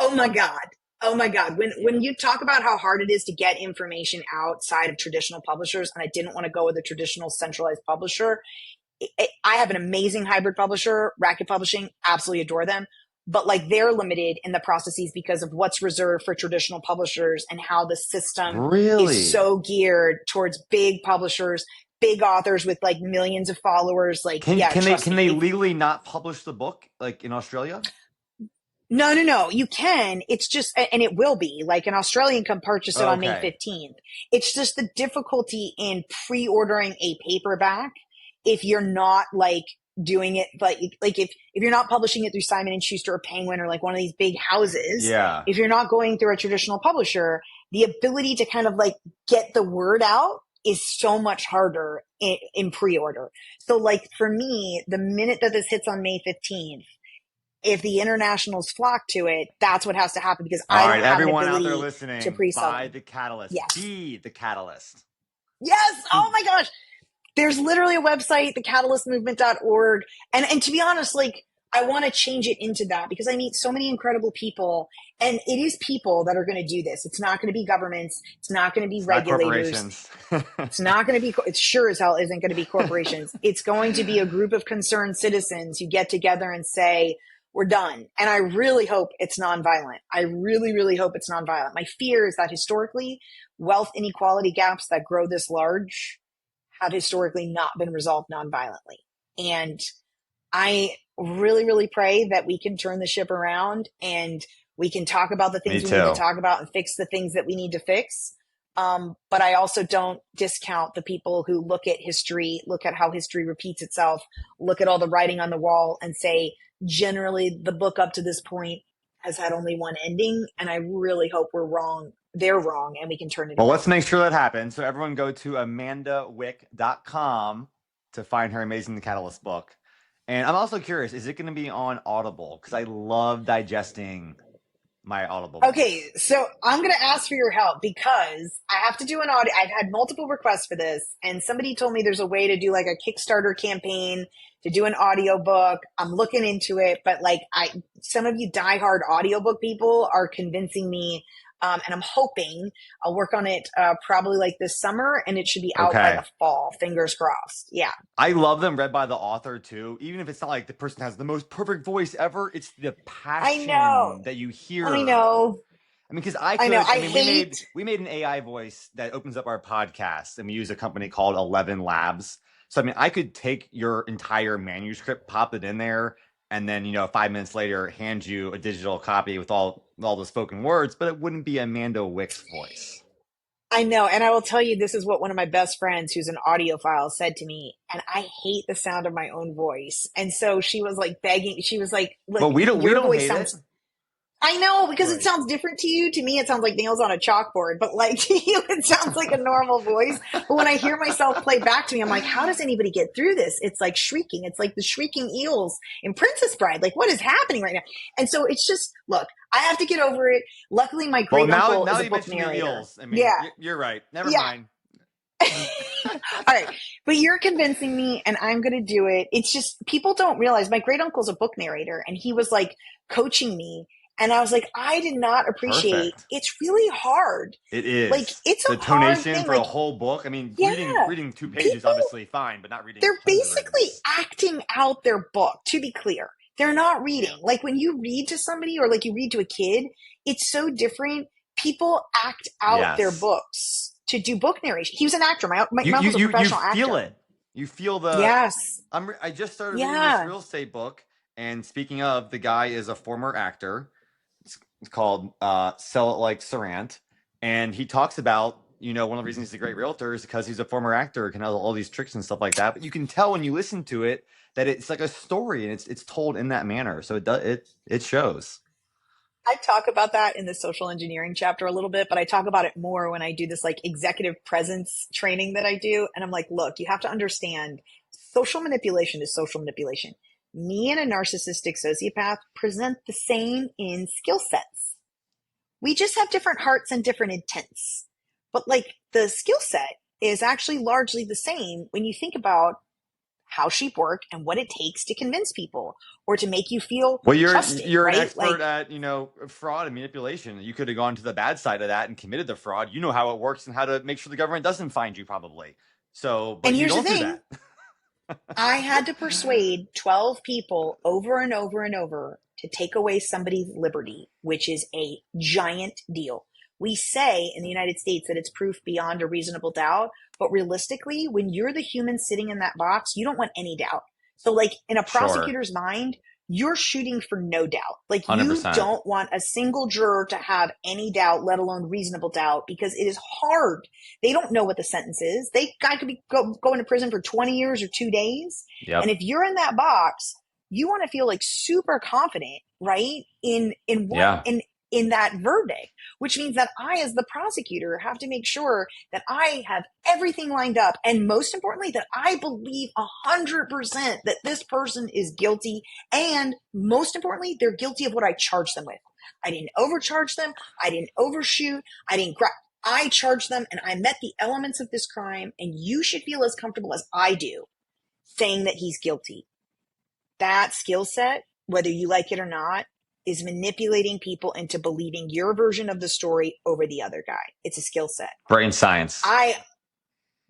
Oh my God. Oh my God. When you talk about how hard it is to get information outside of traditional publishers, and I didn't want to go with a traditional centralized publisher, I have an amazing hybrid publisher, Racket Publishing, absolutely adore them. But they're limited in the processes because of what's reserved for traditional publishers and how the system is so geared towards big publishers, big authors with millions of followers. Can they legally not publish the book in Australia? No. You can. It's just, and it will be an Australian can purchase it on May 15th. It's just the difficulty in pre-ordering a paperback. If you're not doing it, if you're not publishing it through Simon & Schuster or Penguin or one of these big houses, if you're not going through a traditional publisher, the ability to kind of get the word out is so much harder in pre-order. So for me, the minute that this hits on May 15th, if the internationals flock to it, that's what has to happen because I don't have everyone an ability out there listening, to pre-sell. buy the Catalyst. Yes. Be the Catalyst. Yes. Oh my gosh. There's literally a website, thecatalystmovement.org. And to be honest, like, I want to change it into that because I meet so many incredible people, and it is people that are going to do this. It's not going to be governments. It's not going to be regulators. It's not going to be, it sure as hell isn't going to be corporations. It's going to be a group of concerned citizens who get together and say, we're done. And I really hope it's nonviolent. I really, really hope it's nonviolent. My fear is that historically, wealth inequality gaps that grow this large have historically not been resolved nonviolently. And I really, really pray that we can turn the ship around and we can talk about the things we need to talk about and fix the things that we need to fix. But I also don't discount the people who look at history, look at how history repeats itself, look at all the writing on the wall and say, generally the book up to this point has had only one ending. And I really hope we're wrong. They're wrong and we can turn it around. Well, let's make sure that happens. So everyone go to amandawick.com to find her amazing The Catalyst book. And I'm also curious, is it going to be on Audible? Because I love digesting my Audible. Okay, so I'm going to ask for your help because I have to do an audio. I've had multiple requests for this, and somebody told me there's a way to do like a Kickstarter campaign to do an audiobook. I'm looking into it, but like some of you diehard audiobook people are convincing me. And I'm hoping I'll work on it probably like this summer, and it should be out by the fall. Fingers crossed. Yeah. I love them read by the author too. Even if it's not like the person has the most perfect voice ever, it's the passion that you hear. I know. I mean, because we made an AI voice that opens up our podcast, and we use a company called 11 Labs. So I mean, I could take your entire manuscript, pop it in there, and then 5 minutes later hand you a digital copy with all the spoken words, but it wouldn't be Amanda Wick's voice. I know. And I will tell you, this is what one of my best friends who's an audiophile said to me. And I hate the sound of my own voice. And so she was like begging. She was like, well, we don't hate it. I know, because it sounds different to you. To me, it sounds like nails on a chalkboard, but like to you, it sounds like a normal voice. But when I hear myself play back to me, I'm like, how does anybody get through this? It's like shrieking. It's like the shrieking eels in Princess Bride. Like, what is happening right now? And so it's just, look, I have to get over it. Luckily, my great uncle is a book narrator. Eels. I mean, you're right. Never mind. All right. But you're convincing me, and I'm going to do it. It's just, people don't realize my great uncle's a book narrator, and he was like coaching me. And I was like, I did not appreciate. It's really hard. It is. Like, it's the tonation for a whole book. I mean, reading 2 pages, obviously fine, but not reading. They're basically acting out their book, to be clear. They're not reading. Like when you read to somebody or like you read to a kid, it's so different. People act out their books to do book narration. He was an actor. My mom was a professional actor. You feel it. You feel the. Yes. I just started reading this real estate book. And speaking of, the guy is a former actor. It's called Sell It Like Sarant. And he talks about, one of the reasons he's a great realtor is because he's a former actor, can have all these tricks and stuff like that. But you can tell when you listen to it that it's like a story and it's told in that manner. So it shows. I talk about that in the social engineering chapter a little bit, but I talk about it more when I do this like executive presence training that I do. And I'm like, look, you have to understand social manipulation is social manipulation. Me and a narcissistic sociopath present the same in skill sets. We just have different hearts and different intents. But like the skill set is actually largely the same when you think about how sheep work and what it takes to convince people or to make you feel trusted. You're an expert at, fraud and manipulation. You could have gone to the bad side of that and committed the fraud. You know how it works and how to make sure the government doesn't find you probably. So, but you don't do that. I had to persuade 12 people over and over and over to take away somebody's liberty, which is a giant deal. We say in the United States that it's proof beyond a reasonable doubt, but realistically, when you're the human sitting in that box, you don't want any doubt. So like in a prosecutor's mind, you're shooting for no doubt. Like 100%. You don't want a single juror to have any doubt, let alone reasonable doubt, because it is hard. They don't know what the sentence is. Guy could be going to prison for 20 years or 2 days. Yep. And if you're in that box, you want to feel like super confident, right? In that verdict, which means that I, as the prosecutor, have to make sure that I have everything lined up. And most importantly, that I believe 100% that this person is guilty. And most importantly, they're guilty of what I charged them with. I didn't overcharge them. I didn't overshoot. I I charged them and I met the elements of this crime, and you should feel as comfortable as I do saying that he's guilty. That skill set, whether you like it or not, is manipulating people into believing your version of the story over the other guy. It's a skill set. Brain science.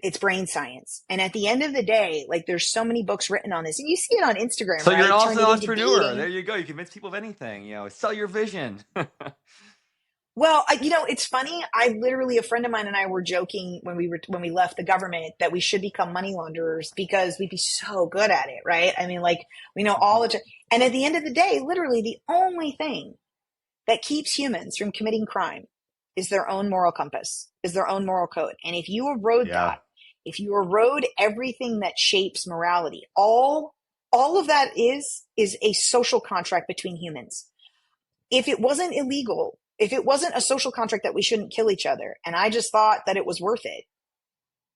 It's brain science. And at the end of the day, like, there's so many books written on this, and you see it on Instagram. So right? you're also an entrepreneur. There you go. You convince people of anything. Sell your vision. Well, it's funny. A friend of mine and I were joking when we left the government that we should become money launderers because we'd be so good at it, right? I mean, like, we know all the time. And at the end of the day, literally the only thing that keeps humans from committing crime is their own moral compass, is their own moral code. And if you erode that, if you erode everything that shapes morality, all of that is a social contract between humans. If it wasn't illegal, if it wasn't a social contract that we shouldn't kill each other, and I just thought that it was worth it,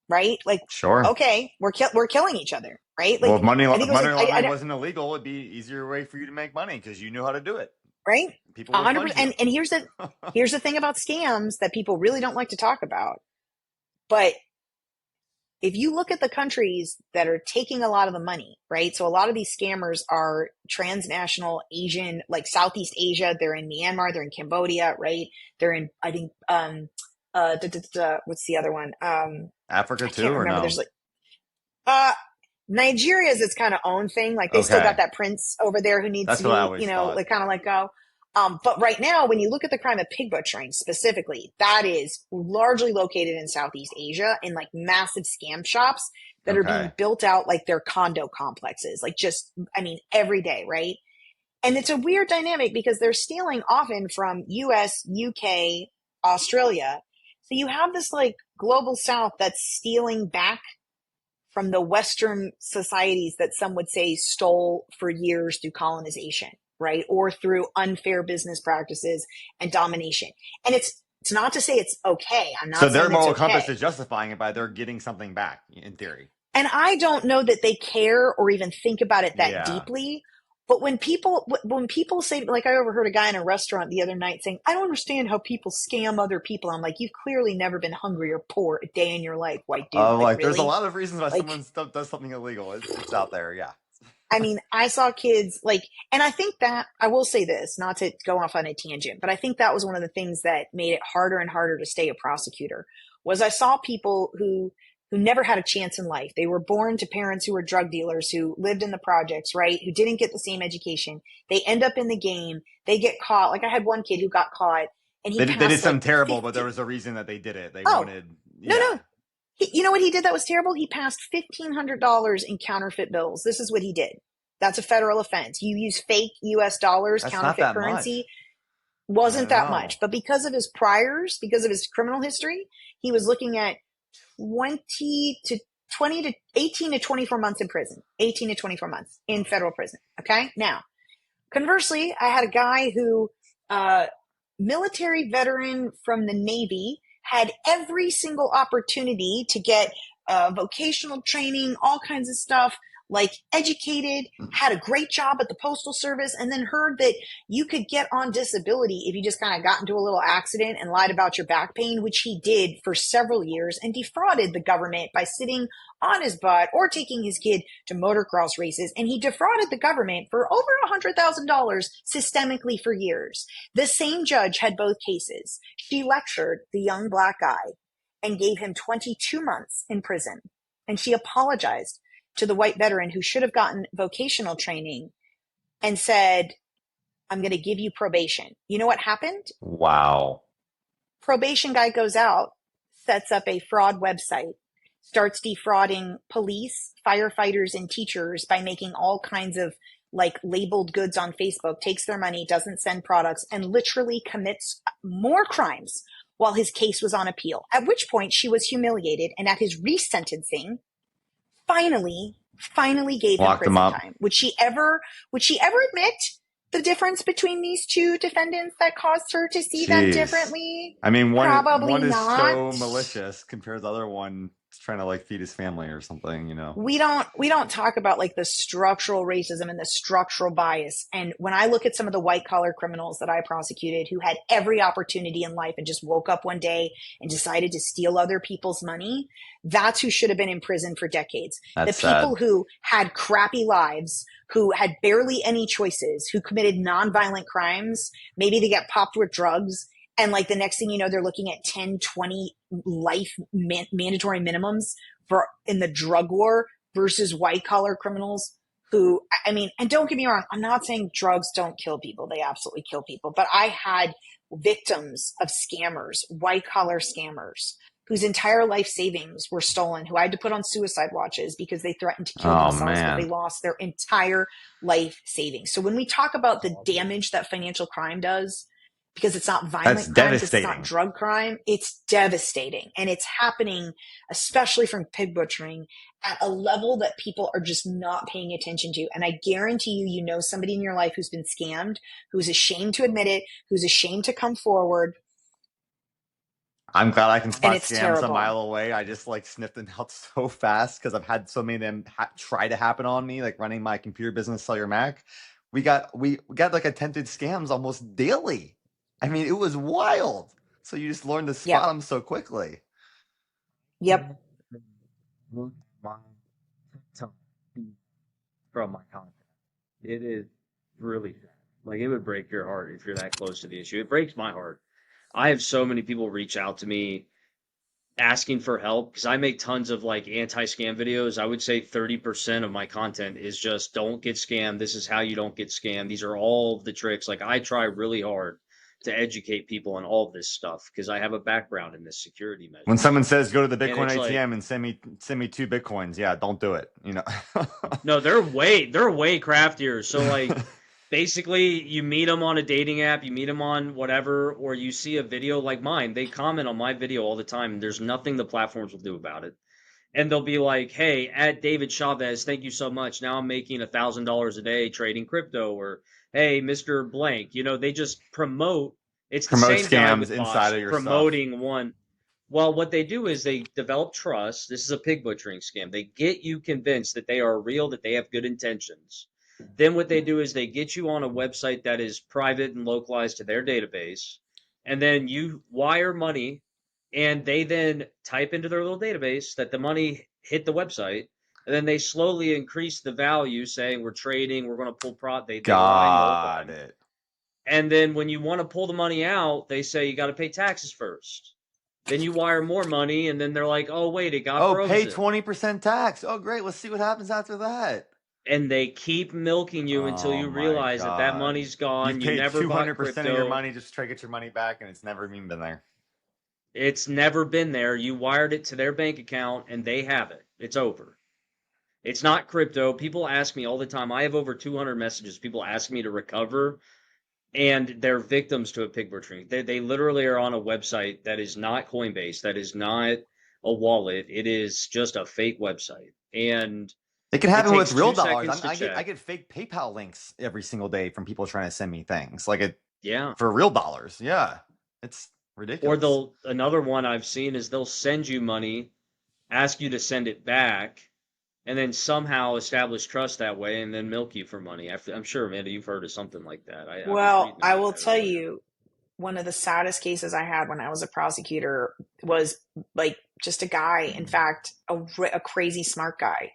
right? Like, sure, okay, we're killing each other, right? Like, well, if money laundering wasn't illegal, it'd be easier way for you to make money because you knew how to do it, right? People 100%. And here's the thing about scams that people really don't like to talk about, but if you look at the countries that are taking a lot of the money, right? So a lot of these scammers are transnational Asian, like Southeast Asia. They're in Myanmar. They're in Cambodia, right? They're in, I think, what's the other one? Africa too, or no? There's Nigeria is its kind of own thing. Like, they still got that prince over there who needs to be, like, kind of let go. But right now, when you look at the crime of pig butchering specifically, that is largely located in Southeast Asia in, like, massive scam shops that are being built out like they're condo complexes, like, just, I mean, every day, right? And it's a weird dynamic because they're stealing often from US, UK, Australia. So you have this, like, global South that's stealing back from the Western societies that some would say stole for years through colonization, right? Or through unfair business practices and domination. And it's not to say it's okay. I'm not saying their moral it's okay. compass is justifying it by they're getting something back, in theory. And I don't know that they care or even think about it that deeply. But when people say, like, I overheard a guy in a restaurant the other night saying, I don't understand how people scam other people. I'm like, you've clearly never been hungry or poor a day in your life, white dude. Like, really? There's a lot of reasons why someone does something illegal. It's out there, yeah. I mean, I saw kids, like, and I think that, I will say this, not to go off on a tangent, but I think that was one of the things that made it harder and harder to stay a prosecutor, was I saw people who never had a chance in life. They were born to parents who were drug dealers, who lived in the projects, right? Who didn't get the same education. They end up in the game. They get caught. Like, I had one kid who got caught, and they did something terrible, but there was a reason that they did it. They wanted. No. You know what he did that was terrible? He passed $1,500 in counterfeit bills. This is what he did. That's a federal offense. You use fake US dollars, counterfeit currency. Wasn't that much. But because of his priors, because of his criminal history, he was looking at 18 to 24 months in prison. 18 to 24 months in federal prison. Okay? Now, conversely, I had a guy who, military veteran from the Navy, had every single opportunity to get vocational training, all kinds of stuff, like, educated, had a great job at the Postal Service, and then heard that you could get on disability if you just kind of got into a little accident and lied about your back pain, which he did for several years, and defrauded the government by sitting on his butt or taking his kid to motocross races. And he defrauded the government for over $100,000 systemically for years. The same judge had both cases. She lectured the young black guy and gave him 22 months in prison. And she apologized to the white veteran who should have gotten vocational training and said, I'm going to give you probation. You know what happened? Wow. Probation guy goes out, sets up a fraud website, starts defrauding police, firefighters, and teachers by making all kinds of, like, labeled goods on Facebook, takes their money, doesn't send products, and literally commits more crimes while his case was on appeal. At which point she was humiliated, and at his resentencing, finally gave him prison time. Would she ever admit the difference between these two defendants that caused her to see them differently? I mean, one Probably is not. so malicious compared to the other one. trying to like feed his family or something, you know. We don't talk about like the structural racism and the structural bias. And when I look at some of the white collar criminals that I prosecuted who had every opportunity in life and just woke up one day and decided to steal other people's money, that's who should have been in prison for decades. That's the people sad. who had crappy lives, who had barely any choices, who committed nonviolent crimes, maybe they get popped with drugs. And like the next thing you know, they're looking at 10, 20 life mandatory minimums for in the drug war versus white collar criminals who, I mean, and don't get me wrong, I'm not saying drugs don't kill people. They absolutely kill people. But I had victims of scammers, white collar scammers, whose entire life savings were stolen, who I had to put on suicide watches because they threatened to kill Oh themselves, but they man. lost their entire life savings. So when we talk about the damage that financial crime does, because it's not violent That's crime, because it's not devastating. drug crime, it's devastating. And it's happening, especially from pig butchering, at a level that people are just not paying attention to. And I guarantee you, you know somebody in your life who's been scammed, who's ashamed to admit it, who's ashamed to come forward. I'm glad I can And spot it's scams terrible. a mile away. I just like sniffed them out so fast because I've had so many of them try to happen on me, like running my computer business, Sell Your Mac. We got like attempted scams almost daily. I mean, it was wild. So you just learn to spot them so quickly. Yep. From my content. It is really sad. Like, it would break your heart if you're that close to the issue. It breaks my heart. I have so many people reach out to me asking for help because I make tons of like anti-scam videos. I would say 30% of my content is just don't get scammed. This is how you don't get scammed. These are all the tricks. Like, I try really hard to educate people on all of this stuff because I have a background in this security measure. When someone says go to the And Bitcoin it's ATM like, and send me 2 Bitcoins, yeah, don't do it. You know. no, they're way craftier. So like basically you meet them on a dating app, you meet them on whatever, or you see a video like mine. They comment on my video all the time, and there's nothing the platforms will do about it. And they'll be like, "Hey, at David Chavez, thank you so much. Now I'm making $1,000 a day trading crypto." Or, "Hey, Mr. Blank," you know, they just promote. It's the Promote same guy scams with inside Bosch of your stuff. promoting one. Well, what they do is they develop trust. This is a pig butchering scam. They get you convinced that they are real, that they have good intentions. Then what they do is they get you on a website that is private and localized to their database. And then you wire money, and they then type into their little database that the money hit the website. And then they slowly increase the value, saying we're trading, we're going to pull they lie Got multiple. it. And then when you want to pull the money out, they say you got to pay taxes first. Then you wire more money, and then they're like, "Oh wait, it got Oh, pay frozen." 20% tax. Oh, great. Let's see what happens after that. And they keep milking you until Oh you my realize that that God. money's gone. You've You paid never bought 200% of your crypto. money just to try to get your money back, and it's never even been there. It's never been there. You wired it to their bank account, and they have it. It's over. It's not crypto. People ask me all the time. I have over 200 messages. People ask me to recover, and they're victims to a pig butchering. They literally are on a website that is not Coinbase, that is not a wallet. It is just a fake website. And It can it happen with takes real 2 dollars. seconds to I check. get fake PayPal links every single day from people trying to send me things like it Yeah. for real dollars. Yeah, it's Or ridiculous. another one I've seen is they'll send you money, ask you to send it back, and then somehow establish trust that way and then milk you for money. I'm sure, Amanda, you've heard of something like that. I was Well, reading I about will that tell earlier. you, one of the saddest cases I had when I was a prosecutor was like just a guy, in fact, a crazy smart guy,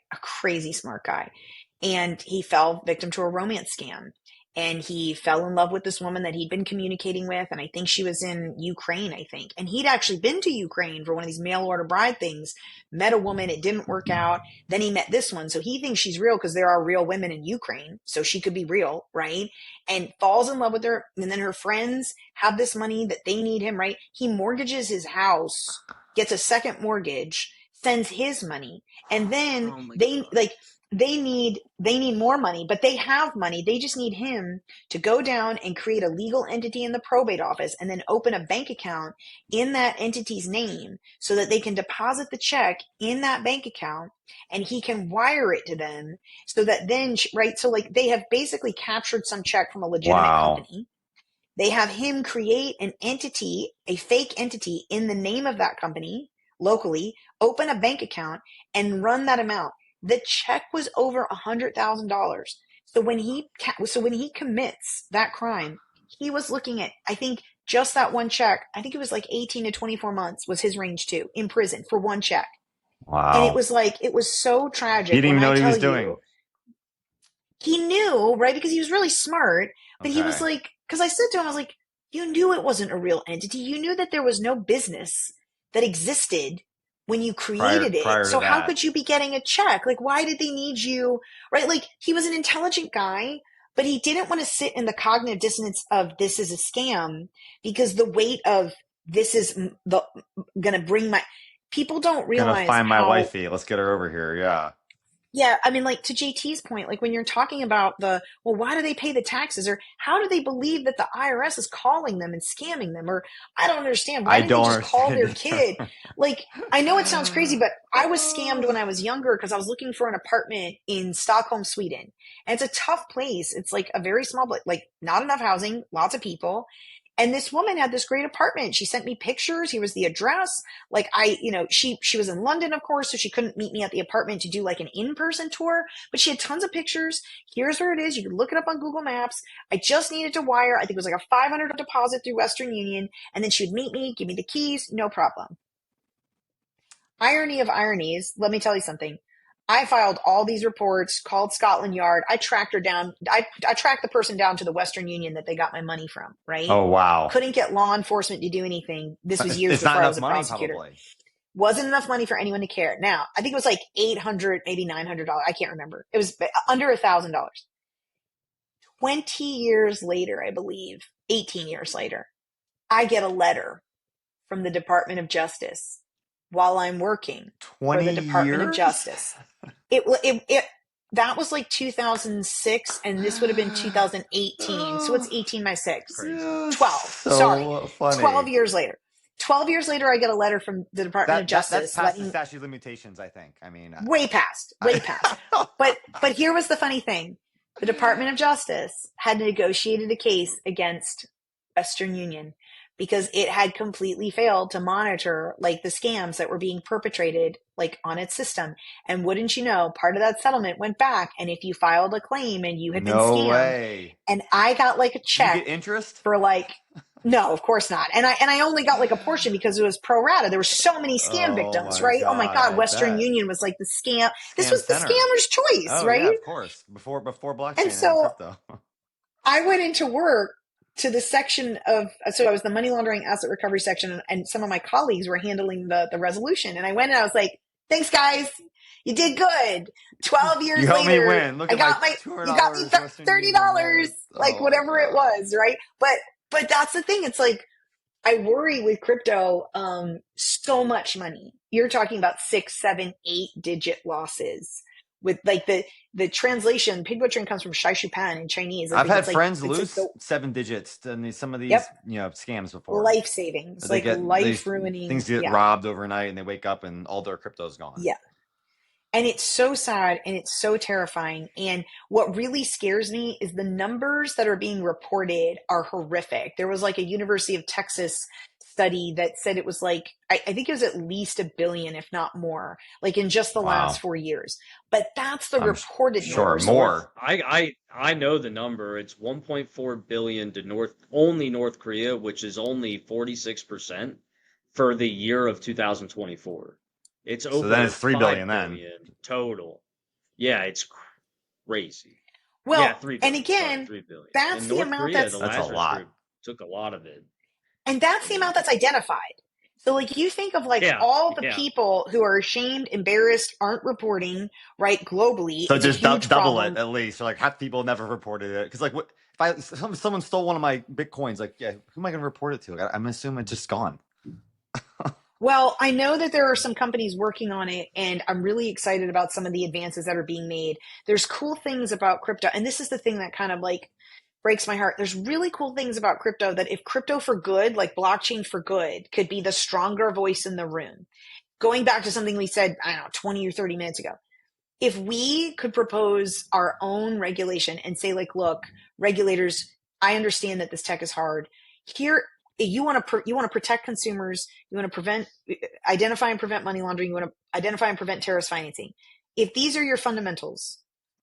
And he fell victim to a romance scam. And he fell in love with this woman that he'd been communicating with. And I think she was in Ukraine, I think. And he'd actually been to Ukraine for one of these mail order bride things, met a woman, it didn't work out. Then he met this one. So he thinks she's real because there are real women in Ukraine. So she could be real, right? And falls in love with her. And then her friends have this money that they need him, right? He mortgages his house, gets a second mortgage, sends his money. And then they need more money, but they have money. They just need him to go down and create a legal entity in the probate office and then open a bank account in that entity's name so that they can deposit the check in that bank account and he can wire it to them so that then, right? So like they have basically captured some check from a legitimate company. They have him create an entity, a fake entity in the name of that company, locally, open a bank account, and run that amount. The check was over $100,000. So when he commits that crime, he was looking at, I think, just that one check. I think it was like 18 to 24 months was his range too, in prison for one check. Wow. And it was so tragic. He didn't even know what he was doing. He knew, right? Because he was really smart, but he was like, because I said to him, I was like, you knew it wasn't a real entity. You knew that there was no business that existed when you created it. So how could you be getting a check? Like, why did they need you? Right? Like, he was an intelligent guy, but he didn't want to sit in the cognitive dissonance of this is a scam, because the weight of this is going to bring my people don't realize gonna find my wifey. Let's get her over here. Yeah. Yeah, I mean, like, to JT's point, like when you're talking about why do they pay the taxes, or how do they believe that the IRS is calling them and scamming them, or I don't understand. Why didn't they just call their kid? Like, I know it sounds crazy, but I was scammed when I was younger because I was looking for an apartment in Stockholm, Sweden. And it's a tough place. It's like a very small place, like not enough housing, lots of people. And this woman had this great apartment. She sent me pictures. Here was the address. Like she was in London, of course, so she couldn't meet me at the apartment to do like an in-person tour, but she had tons of pictures. Here's where it is. You can look it up on Google Maps. I just needed to wire. I think it was like a $500 deposit through Western Union. And then she would meet me, give me the keys. No problem. Irony of ironies. Let me tell you something. I filed all these reports, called Scotland Yard. I tracked her down. I tracked the person down to the Western Union that they got my money from, right? Oh, wow. Couldn't get law enforcement to do anything. This was years before I was a prosecutor. Probably. Wasn't enough money for anyone to care. Now, I think it was like $800, maybe $900. I can't remember. It was under $1,000. 20 years later, I believe, 18 years later, I get a letter from the Department of Justice while I'm working for the Department of Justice. That was like 2006, and this would have been 2018. So it's 18 by 6. 12. Sorry. Funny. 12 years later. 12 years later, I get a letter from the Department of Justice. That's past the statute of limitations, I think. I mean, way past. But here was the funny thing. The Department of Justice had negotiated a case against Western Union because it had completely failed to monitor like the scams that were being perpetrated like on its system. And wouldn't you know, part of that settlement went back. And if you filed a claim and you had been scammed, and I got like a check. Did you get interest for like, no, of course not. And I only got like a portion because it was pro rata. There were so many scam victims, right? Oh my God. Western Union was like the scam. This was the scammer's choice, right? Yeah, of course. Before blockchain and so crypto. I went into work to the section so I was the money laundering asset recovery section, and some of my colleagues were handling the resolution. And I went and I was like, thanks guys. You did good. 12 years you later, helped me win. Look you got me $30, like whatever it was, right? But that's the thing. It's like, I worry with crypto, so much money. You're talking about 6, 7, 8-digit losses. With like the translation, pig butchering comes from Shai Shupan in Chinese. I've had friends lose 7 digits in some of these scams before. Life savings, like life ruining. Things get robbed overnight and they wake up and all their crypto's gone. Yeah. And it's so sad and it's so terrifying. And what really scares me is the numbers that are being reported are horrific. There was like a University of Texas study that said it was like, I think it was at least $1 billion, if not more, like in just the last 4 years. But that's the reported number. More. I know the number. It's 1.4 billion to only North Korea, which is only 46% for the year of 2024. It's over. So then it's 3 billion then total. Yeah, it's crazy. Well, yeah, 3 billion. And again, 3 billion. That's in the North amount Korea, that's a lot. Group took a lot of it. And that's the amount that's identified. So like you think of like all the people who are ashamed, embarrassed, aren't reporting, right, globally. So just double it at least. Or like half people never reported it. Because like what if someone stole one of my Bitcoins, like who am I going to report it to? Like, I'm assuming it's just gone. Well, I know that there are some companies working on it, and I'm really excited about some of the advances that are being made. There's cool things about crypto, and this is the thing that kind of like breaks my heart. There's really cool things about crypto that if crypto for good, like blockchain for good, could be the stronger voice in the room. Going back to something we said, I don't know, 20 or 30 minutes ago. If we could propose our own regulation and say like, look, regulators, I understand that this tech is hard. Here, you want to protect consumers. You want to identify and prevent money laundering. You want to identify and prevent terrorist financing. If these are your fundamentals,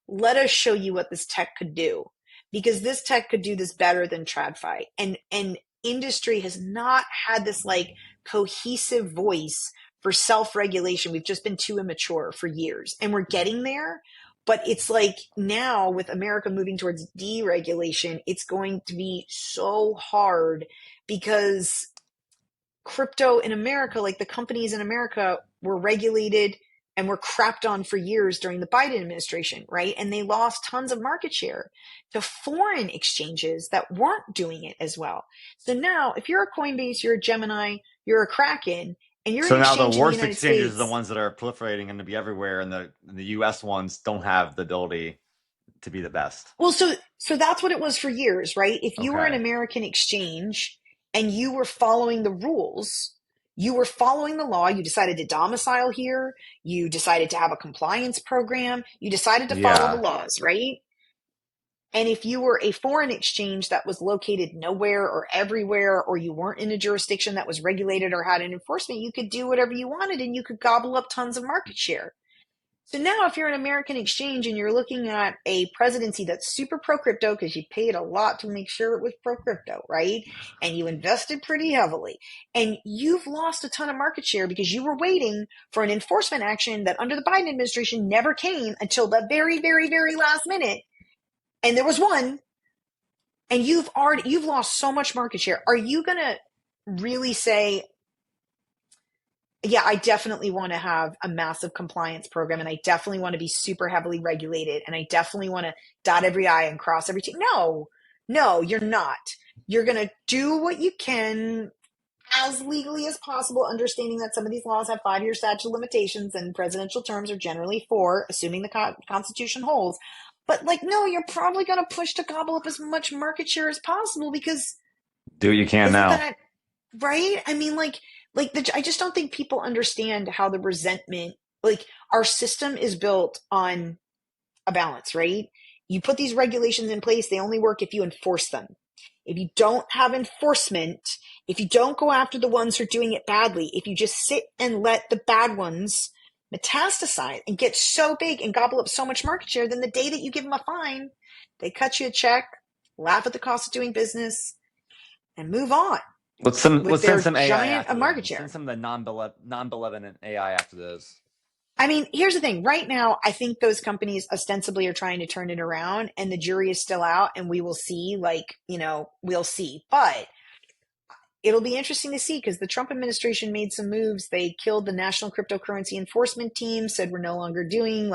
let us show you what this tech could do, because this tech could do this better than TradFi. And industry has not had this like cohesive voice for self-regulation. We've just been too immature for years, and we're getting there. But it's like now with America moving towards deregulation, it's going to be so hard, because crypto in America, like the companies in America, were regulated and were crapped on for years during the Biden administration, right? And they lost tons of market share to foreign exchanges that weren't doing it as well. So now, if you're a Coinbase, you're a Gemini, you're a Kraken, and you're So an now exchange the in the worst United exchanges States, are the ones that are proliferating and to be everywhere, and the US ones don't have the ability to be the best. well, so that's what it was for years, right? If you were an Okay. American exchange and you were following the rules, you were following the law, you decided to domicile here, you decided to have a compliance program, you decided to follow the Yeah. laws, right? And if you were a foreign exchange that was located nowhere or everywhere, or you weren't in a jurisdiction that was regulated or had an enforcement, you could do whatever you wanted and you could gobble up tons of market share. So now if you're an American exchange and you're looking at a presidency that's super pro-crypto, because you paid a lot to make sure it was pro-crypto, right? And you invested pretty heavily, and you've lost a ton of market share because you were waiting for an enforcement action that under the Biden administration never came until the very, very, very last minute. And there was one, and you've lost so much market share. Are you going to really say, yeah, I definitely want to have a massive compliance program, and I definitely want to be super heavily regulated, and I definitely want to dot every I and cross every T? No, you're not. You're going to do what you can as legally as possible, understanding that some of these laws have 5-year statute of limitations and presidential terms are generally 4, assuming the Constitution holds. But like, no, you're probably going to push to gobble up as much market share as possible, because Do what you can isn't now. that right? I mean, I just don't think people understand how the resentment, like our system is built on a balance, right? You put these regulations in place, they only work if you enforce them. If you don't have enforcement, if you don't go after the ones who are doing it badly, if you just sit and let the bad ones metastasize and get so big and gobble up so much market share, then the day that you give them a fine, they cut you a check, laugh at the cost of doing business, and move on. Let's send some AI giant after market them. share. Send some of the non-benevolent AI after those. I mean, here's the thing. Right now, I think those companies ostensibly are trying to turn it around, and the jury is still out, and we will see, we'll see. But it'll be interesting to see, because the Trump administration made some moves. They killed the National Cryptocurrency Enforcement Team, said we're no longer doing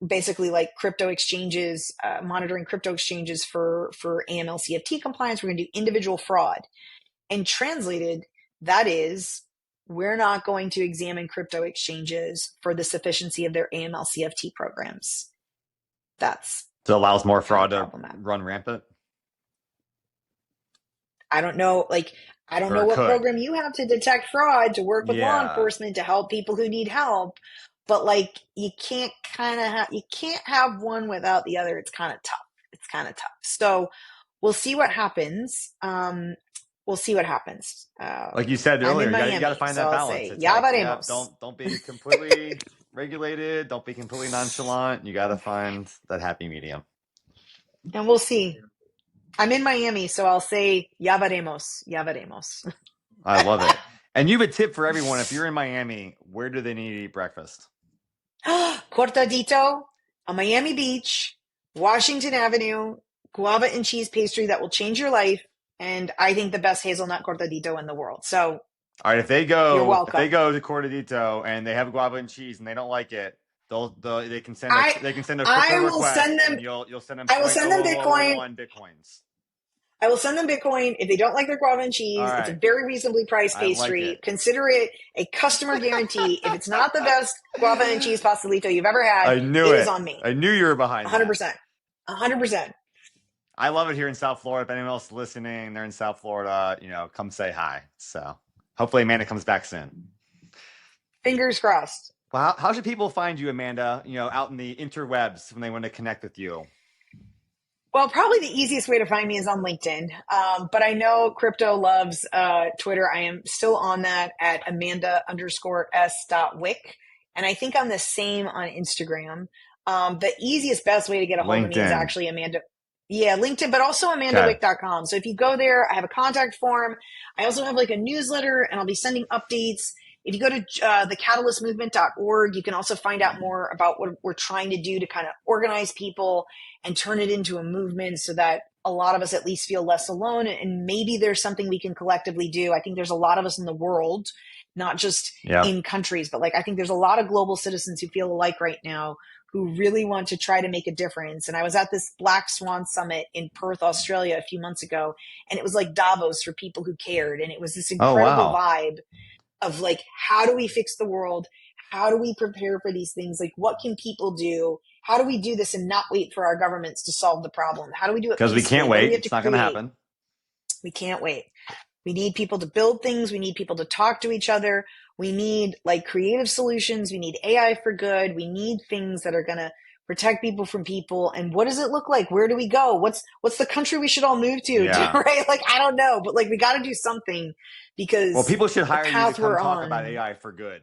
basically like crypto exchanges, monitoring crypto exchanges for AML CFT compliance. We're going to do individual fraud. And translated, that is, we're not going to examine crypto exchanges for the sufficiency of their AML CFT programs. That's So it allows more fraud to problematic. run rampant. I don't know, Or what could. program you have to detect fraud, to work with law enforcement, to help people who need help. But you can't have one without the other. It's kind of tough. So we'll see what happens. Like you said earlier, you got to find that balance. It's don't be completely regulated. Don't be completely nonchalant. You got to find that happy medium. And we'll see. I'm in Miami, so I'll say ya veremos. I love it. And you have a tip for everyone. If you're in Miami, where do they need to eat breakfast? Cortadito on Miami Beach, Washington Avenue, guava and cheese pastry that will change your life. And I think the best hazelnut cortadito in the world. So, all right, if they you're welcome. If they go to Cortadito and they have guava and cheese and they don't like it, they can send a crypto request. You'll send them. I will send them Bitcoin. Bitcoins. I will send them Bitcoin. If they don't like their guava and cheese, right. It's a very reasonably priced pastry. Consider it a customer guarantee. If it's not the best guava and cheese pastelito you've ever had, it is on me. I knew you were behind 100%. 100%. I love it here in South Florida. If anyone else is listening, they're in South Florida, come say hi. So hopefully Amanda comes back soon. Fingers crossed. Well, how should people find you, Amanda, out in the interwebs when they want to connect with you? Well, probably the easiest way to find me is on LinkedIn. But I know crypto loves Twitter. I am still on that at Amanda_S.Wick. And I think I'm the same on Instagram. The easiest, best way to get a hold of me is actually Amanda. Yeah, LinkedIn, but also amandawick.com. So if you go there, I have a contact form. I also have like a newsletter, and I'll be sending updates. If you go to thecatalystmovement.org, you can also find out more about what we're trying to do to kind of organize people and turn it into a movement so that a lot of us at least feel less alone. And maybe there's something we can collectively do. I think there's a lot of us in the world, not just in countries, but like I think there's a lot of global citizens who feel alike right now, who really want to try to make a difference. And I was at this Black Swan Summit in Perth, Australia a few months ago, and it was like Davos for people who cared. And it was this incredible vibe of like, how do we fix the world? How do we prepare for these things? Like, what can people do? How do we do this and not wait for our governments to solve the problem? How do we do it? Because we can't wait. It's not going to happen. We can't wait. We need people to build things. We need people to talk to each other. We need like creative solutions. We need AI for good. We need things that are going to protect people from people. And what does it look like? Where do we go? What's the country we should all move to? Right? Like, I don't know, but like, we got to do something because people should hire you to come talk about AI for good.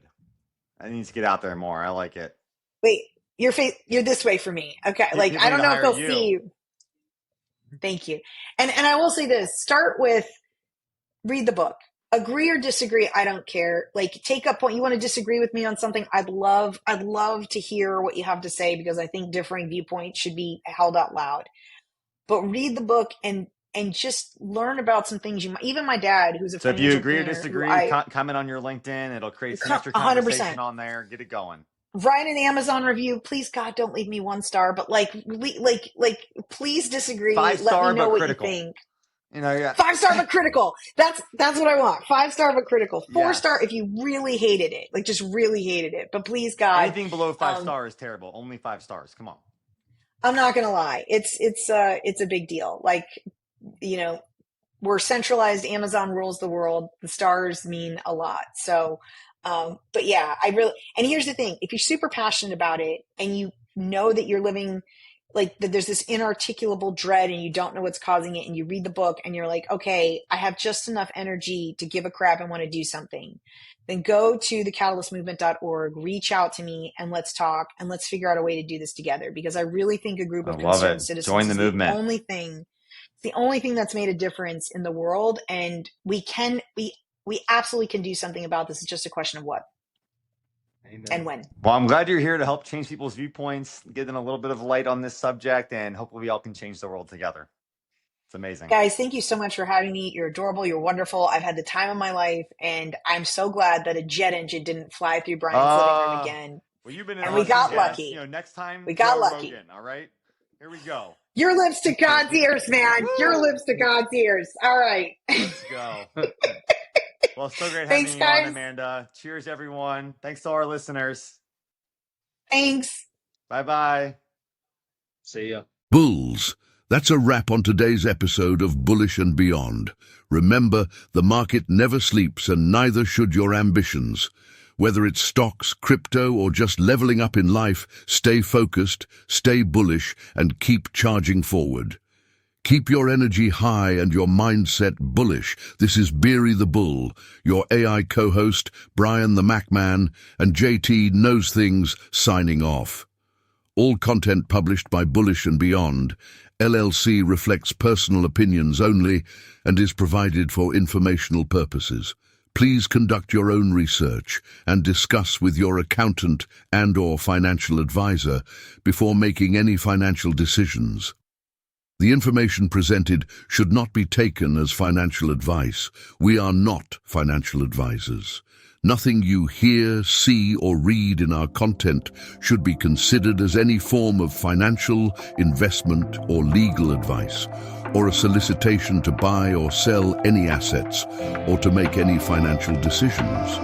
I need to get out there more. I like it. Wait, you're this way for me. Okay. Like, I don't know if they'll see you. Thank you. And I will say this, start with read the book. Agree or disagree, I don't care. Like, take a point. You want to disagree with me on something? I'd love to hear what you have to say, because I think differing viewpoints should be held out loud. But read the book and just learn about some things. Even my dad, who's a so if you agree or disagree, comment on your LinkedIn. It'll create some extra conversation 100%. On there. Get it going. Write an Amazon review. Please, God, don't leave me 1 star. But like, please disagree. 5-star, let me know what critical. You think. You know, 5-star but critical. That's what I want. 5-star but critical. 4-star if you really hated it, like just really hated it. But please, God, anything below 5 stars is terrible. Only 5 stars. Come on. I'm not gonna lie. It's a big deal. Like, you know, we're centralized. Amazon rules the world. The stars mean a lot. So, but yeah, and here's the thing: if you're super passionate about it and you know that you're living. Like there's this inarticulable dread and you don't know what's causing it, and you read the book and you're like, okay, I have just enough energy to give a crap and want to do something. Then go to thecatalystmovement.org, reach out to me, and let's talk and let's figure out a way to do this together, because I really think a group of concerned citizens Join the movement. The only thing that's made a difference in the world, and we absolutely can do something about this. It's just a question of what. Amen. And when. Well, I'm glad you're here to help change people's viewpoints, give them a little bit of light on this subject, and hopefully we all can change the world together. It's amazing. Guys, thank you so much for having me. You're adorable. You're wonderful. I've had the time of my life, and I'm so glad that a jet engine didn't fly through Brian's living room again. Well, you've been and we got lucky. You know, next time we got lucky. Rogan, all right, here we go. Your lips to God's ears, man. Woo! Your lips to God's ears. All right. Let's go. Well, so great having you on, Amanda. Cheers, everyone. Thanks to our listeners. Thanks. Bye-bye. See ya. Bulls. That's a wrap on today's episode of Bullish and Beyond. Remember, the market never sleeps, and neither should your ambitions. Whether it's stocks, crypto, or just leveling up in life, stay focused, stay bullish, and keep charging forward. Keep your energy high and your mindset bullish. This is Beery the Bull, your AI co-host, Brian the Mac Man, and JT Knows Things signing off. All content published by Bullish and Beyond, LLC, reflects personal opinions only and is provided for informational purposes. Please conduct your own research and discuss with your accountant and/or financial advisor before making any financial decisions. The information presented should not be taken as financial advice. We are not financial advisors. Nothing you hear, see, or read in our content should be considered as any form of financial, investment, or legal advice, or a solicitation to buy or sell any assets, or to make any financial decisions.